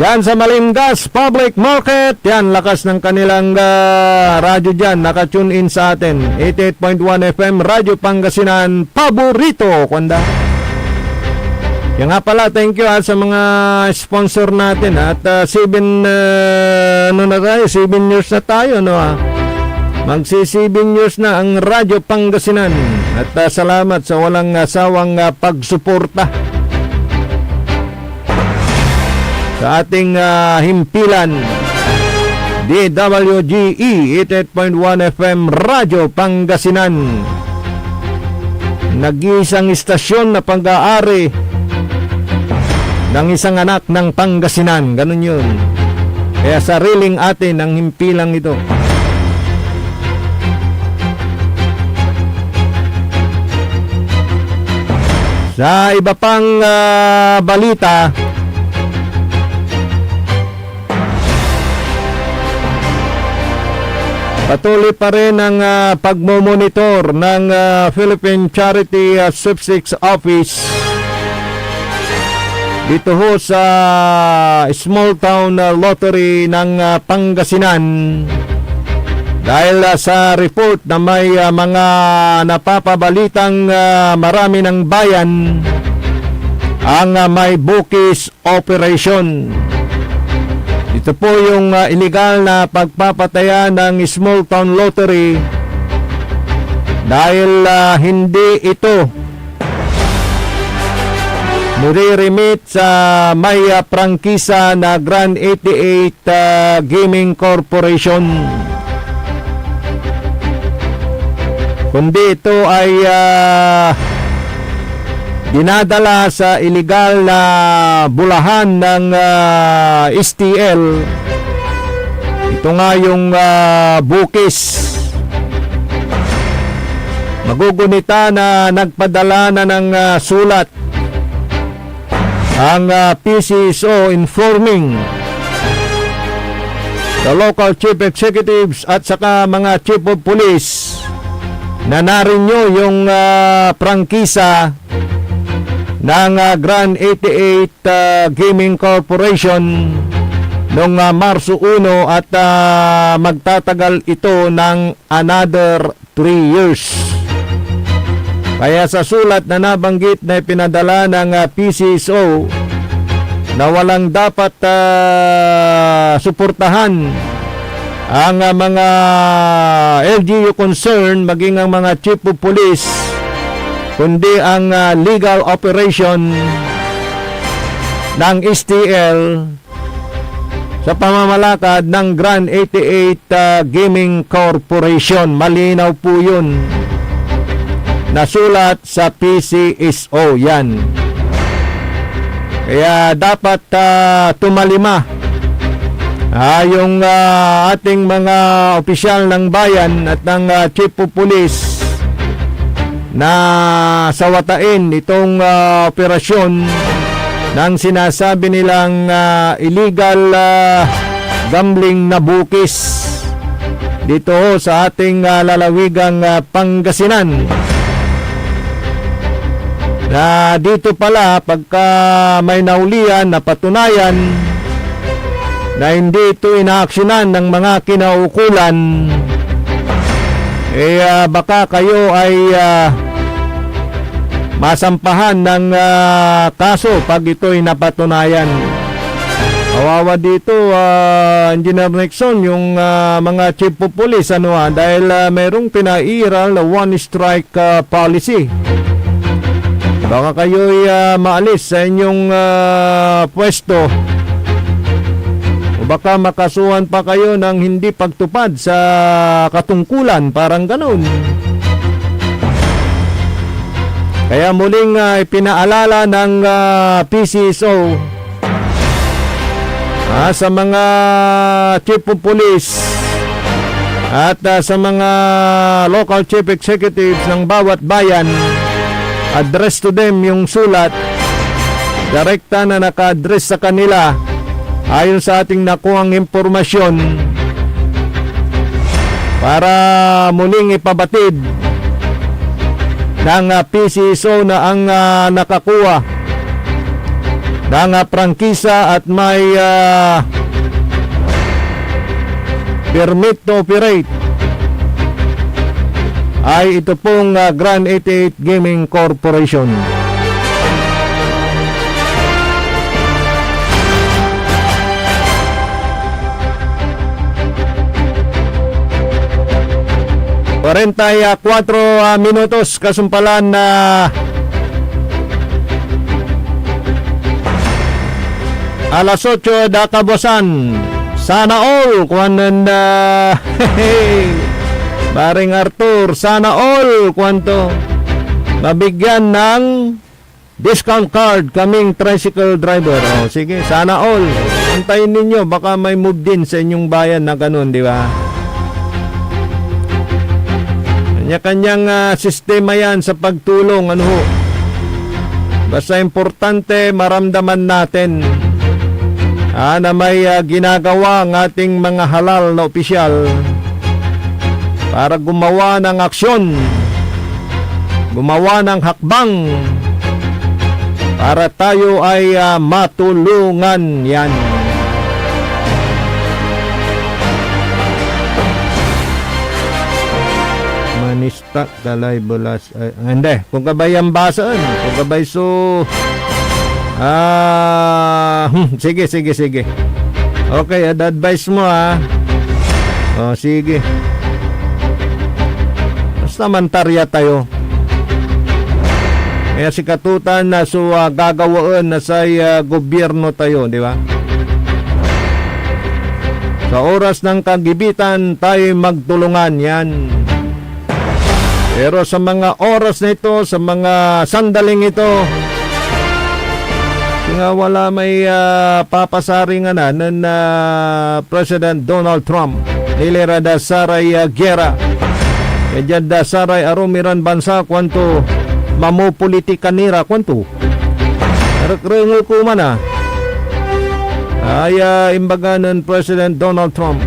Yan sa Malingas Public Market. Yan, lakas ng kanilang radyo dyan. Naka-tune in sa atin. 88.1 FM, Radyo Pangasinan. Paborito, kwanda. Yan nga pala, thank you sa mga sponsor natin. At 7 years na tayo, Magsi 7 years na ang Radyo Pangasinan. At salamat sa walang sawang pagsuporta. sa ating himpilan. DWGE 88.1 FM Radyo Pangasinan. Nag-iisang istasyon na pag-aari ng isang anak ng Pangasinan. Ganun yun. Kaya sariling atin ang himpilang ito. Sa iba pang balita, patuloy pa rin ang pagmomonitor ng Philippine Charity Sweepstakes Office dito ho sa Small Town Lottery ng Pangasinan dahil sa report na may mga napapabalitang marami ng bayan ang may bookies operation. Ito po yung illegal na pagpapataya ng Small Town Lottery dahil hindi ito nire-remit sa may prangkisa na Grand 88 Gaming Corporation. Kundi ito ay dinadala sa illegal na bulahan ng STL. Ito nga yung bukis. Magugunita na nagpadala na ng sulat ang PCSO informing the local chief executives at saka mga chief of police na narinyo yung prangkisa ng Grand 88 Gaming Corporation noong Marso 1 at magtatagal ito ng another 3 years. Kaya sa sulat na nabanggit na ipinadala ng PCSO na walang dapat suportahan ang mga LGU concern maging ang mga chief of police kundi ang legal operation ng STL sa pamamalakad ng Grand 88 Gaming Corporation. Malinaw po yun. Nasulat sa PCSO yan. Kaya dapat tumalima yung ating mga opisyal ng bayan at ng chief of police na sawatain itong operasyon ng sinasabi nilang illegal gambling na bukis dito sa ating lalawigang Pangasinan. Na dito pala pagka may naulian na patunayan na hindi ito inaaksyonan ng mga kinaukulan, baka kayo ay masampahan ng kaso pag ito'y napatunayan. Kawawa dito, Engineer Nixon, yung mga chief of police dahil merong pinairal na one strike policy. Baka kayo'y maalis sa inyong pwesto o baka makasuhan pa kayo ng hindi pagtupad sa katungkulan, parang ganun. Kaya muling ipinaalala ng PCSO sa mga chief of police at sa mga local chief executives ng bawat bayan, address to them yung sulat, direkta na naka-address sa kanila ayon sa ating nakuhang impormasyon para muling ipabatid ng PCSO na ang nakakuha ng prangkisa at may permit to operate ay ito pong Grand 88 Gaming Corporation. Kuwarenta 4 minutos kasumpalan na Alas 8 da kabosan. Sana all kuanan na Baring Arthur, sana all kwanto mabigyan ng discount card kaming tricycle driver. O sige, sana all. Antayin ninyo, baka may move din sa inyong bayan na ganun, di ba? Kanya-kanyang sistema yan sa pagtulong, ano ho. Basta importante maramdaman natin na may ginagawa ng ating mga halal na opisyal para gumawa ng aksyon, gumawa ng hakbang para tayo ay matulungan yan. Manistak dalay bulas. Hindi, kung kabay ang basaan, kung kabay so... sige. Okay, advice mo O, sige. Basta mantarya tayo. Kaya si katutan na gagawaan na sa gobyerno tayo, di ba? Sa oras ng kagibitan, tayo magtulungan yan. Pero sa mga oras na ito, sa mga sandaling ito, nga wala may papasaring ng President Donald Trump, nilera da saray gera. Kaya da saray arumiran bansa kwanto mamupolitika nira kwanto. Nakrengol ko man ay imbaga ng President Donald Trump.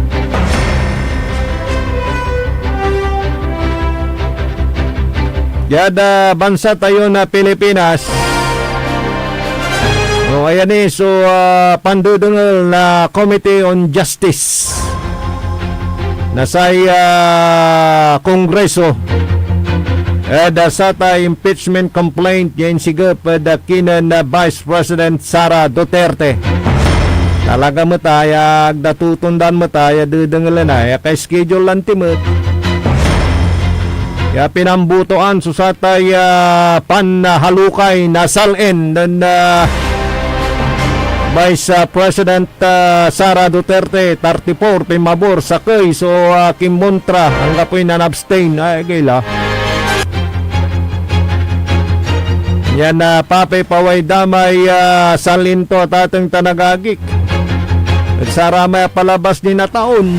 Yada bansa tayo na Pilipinas. O ayan pandudungal na Committee on Justice nasay Kongreso dasata impeachment complaint yan sigap kinan na Vice President Sara Duterte. Talaga mo tayo agdatutundan mo tayo dudungalan kay schedule lang timot. Kaya pinambutoan susatay panhalukay nasalin ng Vice President Sara Duterte 34 pimabor sa kay so kimontra ang kapoy na abstain ay gila yan papay paway damay salinto at ating tanagagik at saramay palabas ni na taon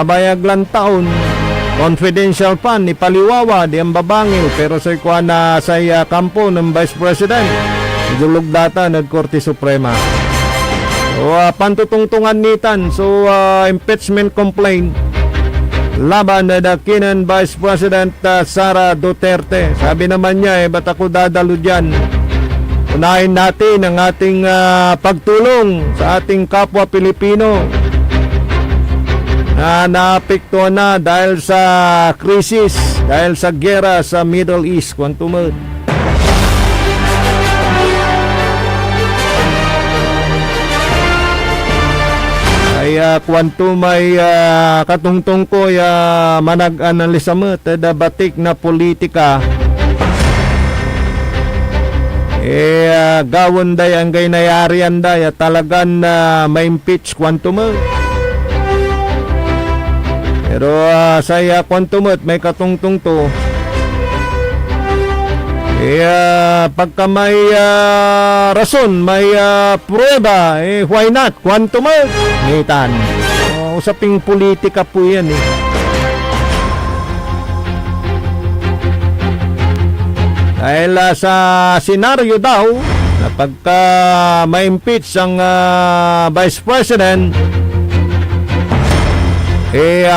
bayag lang taon confidential pan ni paliwawa di ang babangil pero sa ikuha na sa kampo ng Vice President idulog data ng Korte Suprema. So, pantutungtungan nitan. So, impeachment complaint laban na dakinan Vice President Sara Duterte. Sabi naman niya, ba't ako dadalo dyan? Unahin natin ang ating pagtulong sa ating kapwa Pilipino na naapektuhan na dahil sa krisis, dahil sa gera sa Middle East. Kwantumad. Ay kwanto may katungtong ko manag-analisa mo tada batik na politika gawon day ang gay nayarian day talagan ma-impeach kwanto mo pero saya kwanto mo may katungtong to pagka may rason, may prueba, why not? Kwanto mo? Nitan. Usaping politika po yan Dahil sa senaryo daw, na pagka ma-impeach ang Vice President,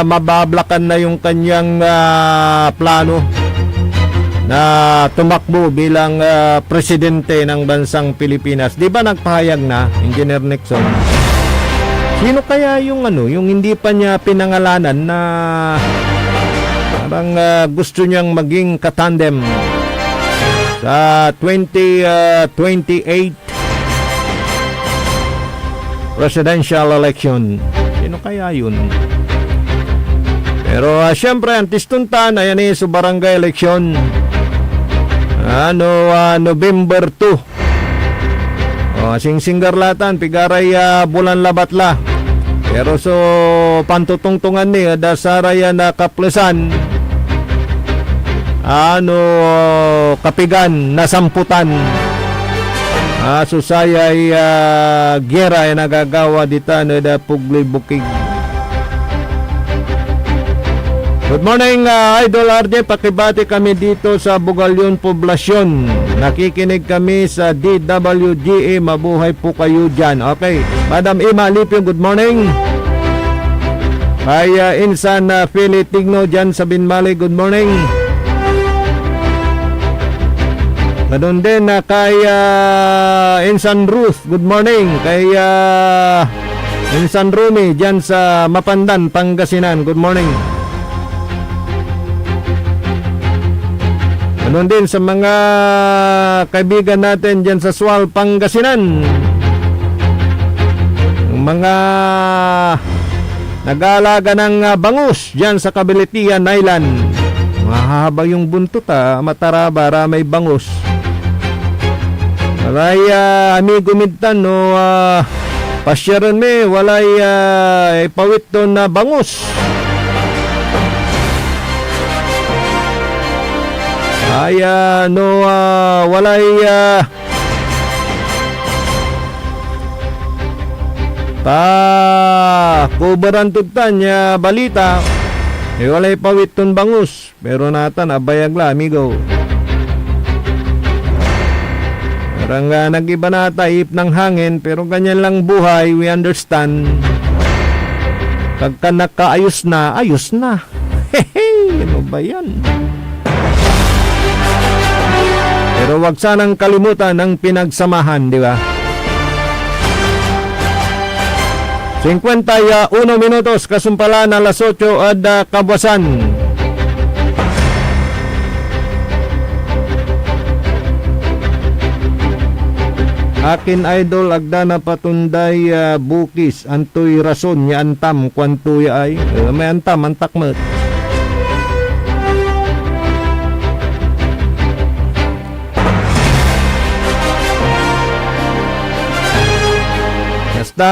mabablakan na yung kanyang plano na tumakbo bilang presidente ng bansang Pilipinas. Di ba nagpahayag na Engineer Nixon? Sino kaya yung yung hindi pa niya pinangalanan na parang gusto niyang maging katandem sa 2028 presidential election? Sino kaya yun? Pero siyempre antistuntan ayan sa barangay election November 2. Sing-singgarlatan, pigaray bulan labatla. Pero so, pantutungtungan ni, dasaraya na kaplesan, kapigan, nasamputan. Susayay gera ay nagagawa dita na da pugli bukig. Good morning, Idol RJ. Pakibati kami dito sa Bugalyon Poblasyon. Nakikinig kami sa DWGA. Mabuhay po kayo dyan. Okay. Madam Ima Lipio, good morning. Kay Insan Philly Tigno dyan sa Binmali, good morning. Ganun din kay Insan Ruth, good morning. Kay Insan Rumi dyan sa Mapandan, Pangasinan, good morning. Ganun din sa mga kaibigan natin dyan sa Sual, Pangasinan. Mga nag-aalaga ng bangus dyan sa Cabilitian Island. Mahaba yung buntot mataraba, may bangus. Walay amigo mintan no pasyaran me, walay ipawit doon na bangus. Walay kubaran tutan niya balita. Walay pawit ton bangus. Pero natan abayag la, amigo. Parang nag-iba na taip ng hangin, pero ganyan lang buhay, we understand. Pagka nakaayos na, ayos na. Hehe, ano ba yan? Pero wag sanang kalimutan ang pinagsamahan, di ba? 51 minutos, kasumpalan alas 8 at kabwasan. Akin idol agda na patunday bukis antoy rason nya antam kwanto ay may antam antakmet. Basta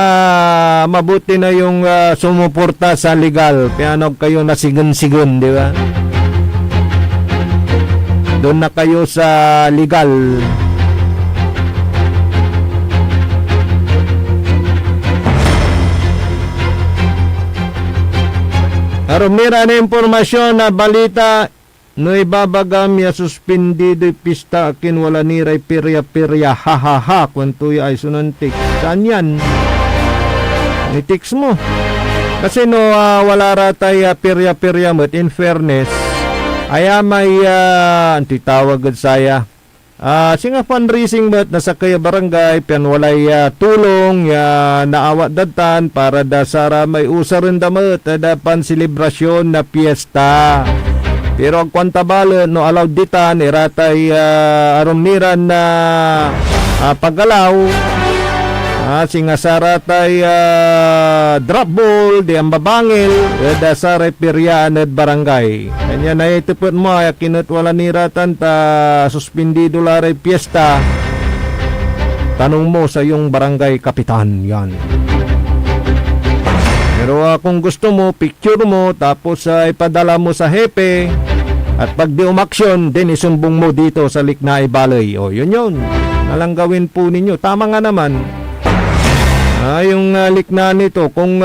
mabuti na yung sumuporta sa legal. Piano kayo nasigun-sigun, di ba? Doon na kayo sa legal. Arumira na impormasyon na balita no ibabagam ya suspendido pista akin wala niray pirya-pirya ha kwanto ay sunantik. Saan yan? Itix mo. Kasi no wala ratay pirya-pirya mo in fairness ay may antitawag at saya. Singa fundraising mat nasa kaya barangay pian walay tulong naawat datan para dasara may usarin damat ada pan selebrasyon na piyesta. Pero ang kwantabalo no allowed ditan iratay arumniran na paggalaw. Singa saratay drop ball di ang babangil dasara piryaan at barangay. Kanya na itipot mo kinot wala niratan ta suspendido laray piyesta. Tanong mo sa yung barangay kapitan yan. Pero kung gusto mo, picture mo, tapos ipadala mo sa hepe, at pag di umaksyon, din isumbong mo dito sa Liknaay Balay. O, yun. Nalang gawin po ninyo. Tama nga naman. Yung likna nito, kung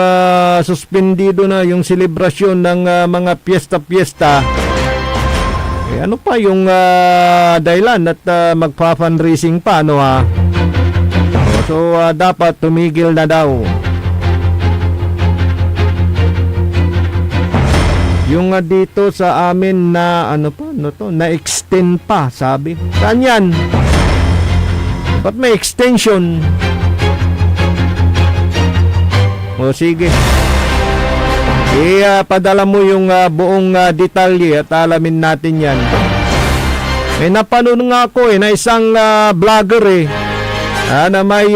suspendido na yung selebrasyon ng mga piyesta-piyesta, ano pa yung dahilan at magpa-fundraising pa, no ha? So, dapat tumigil na daw. Yung dito sa amin na na-extend pa, sabi. Saan yan? Ba't may extension? O sige. Padala mo yung buong detalye at alamin natin yan. May napanood nga ako na isang vlogger na may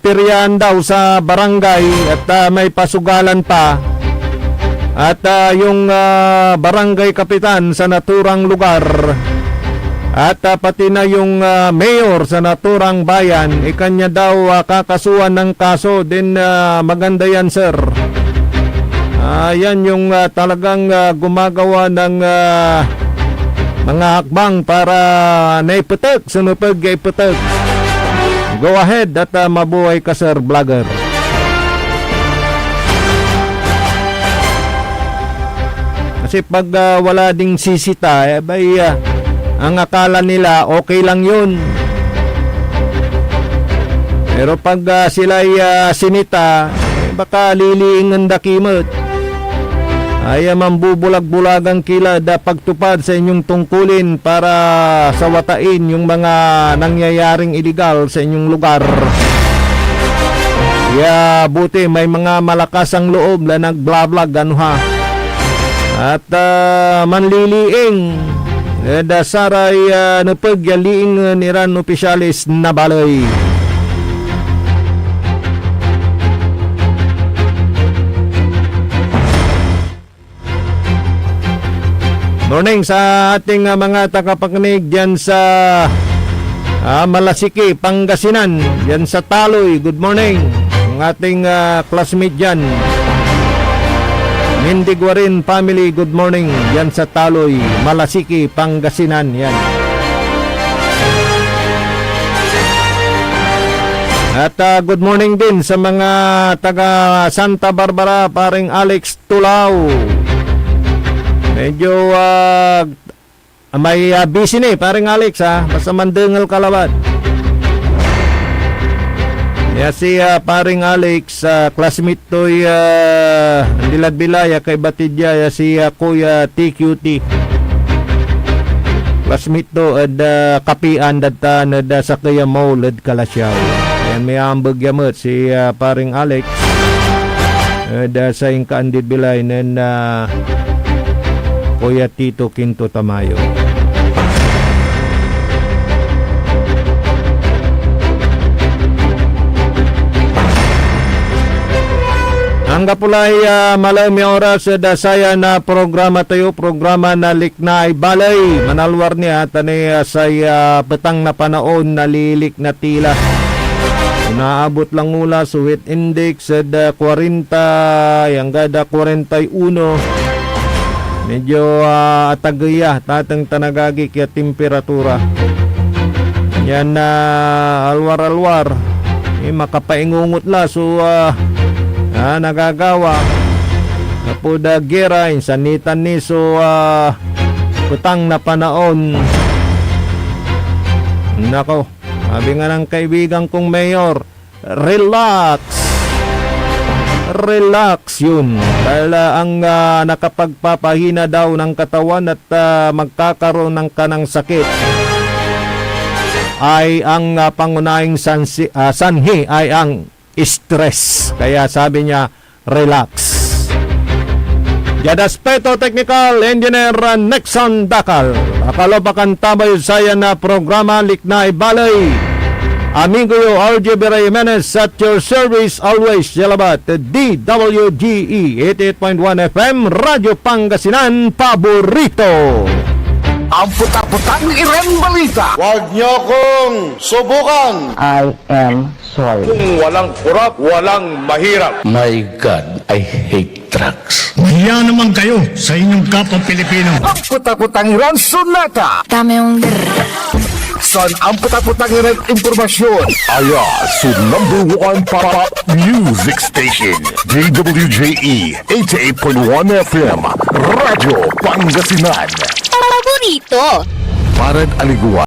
piryan daw sa barangay at may pasugalan pa. At yung barangay kapitan sa naturang lugar At pati na yung mayor sa naturang bayan, ikanya daw kakasuhan ng kaso. Din maganda yan, sir. Yan yung talagang gumagawa ng mga hakbang para naiputek, sunupag iputek. Go ahead at mabuhay ka, sir vlogger. Kasi pag wala ding sisita, ang akala nila okay lang yun. Pero pag sila'y sinita, baka liliingan dakimot. Ay mambubulag-bulagang kilad pagtupad sa inyong tungkulin para sawatain yung mga nangyayaring illegal sa inyong lugar. Buti may mga malakas ang loob na nag-vlog ano ha. At manliliing dasaray napagyaliing niran opisyalis na balay. Morning sa ating mga tagapakinig dyan sa Malasiki, Pangasinan, dyan sa Taloy. Good morning. Ang ating classmate dyan. Mindigwarin family, good morning. Yan sa Taloy, Malasiki, Pangasinan. Yan. At good morning din sa mga taga Santa Barbara, paring Alex Tulao. Medyo may busy na paring Alex ha. Basta mandengal kalawat. Si paring Alex, classmate to'y Dilad-Bilaya kay Batidya, si Kuya TQT. Classmate to at kapian datan sa Kaya Mall at Kalasyaw. Ayan, may ambag yamot si paring Alex. Sa Ingkaan Dilad-Bilay ng Kuya Tito Quinto Tamayo. Ang kapulay malami oras dasaya na programa tayo, programa na Liknaay Balay. Manalwar niya tani say petang na panahon na lilik na tila. Unaabot lang mula suwit index sa 40 yang gada 41. Medyo atagaya tatang tanagagi kaya temperatura. Yan na alwar-alwar. Makapaingungot la so nagagawa napuda gira insanitan ni so putang na panahon. Nako, sabi nga ng kaibigan kong mayor, relax yun dahil ang nakapagpapahina daw ng katawan at magkakaroon ng kanang sakit ay ang pangunahing sanhi ay ang stress. Kaya sabi niya, relax. Jadaspeto Technical Engineer Nexon Dakal. Akalobakan tamay saya na programa Liknaay Balay. Amigo yo RJ Bera Jimenez at your service always. Yalabat DWGE 88.1 FM Radyo Pangasinan Paborito. Ang putak-putang irang balita. Huwag niyo kong subukan. I am sorry. Kung walang kurap, walang mahirap. My God, I hate drugs. Mahiya naman kayo sa inyong kapwa Pilipino. Ang putak-putang irang sunata. Dame yung Son, ang putak-putang irang impormasyon. Aya, so number 1 pop music station. DWJE 88.1 FM. Radyo Pangasinan. Paborito. Parad Aliguan.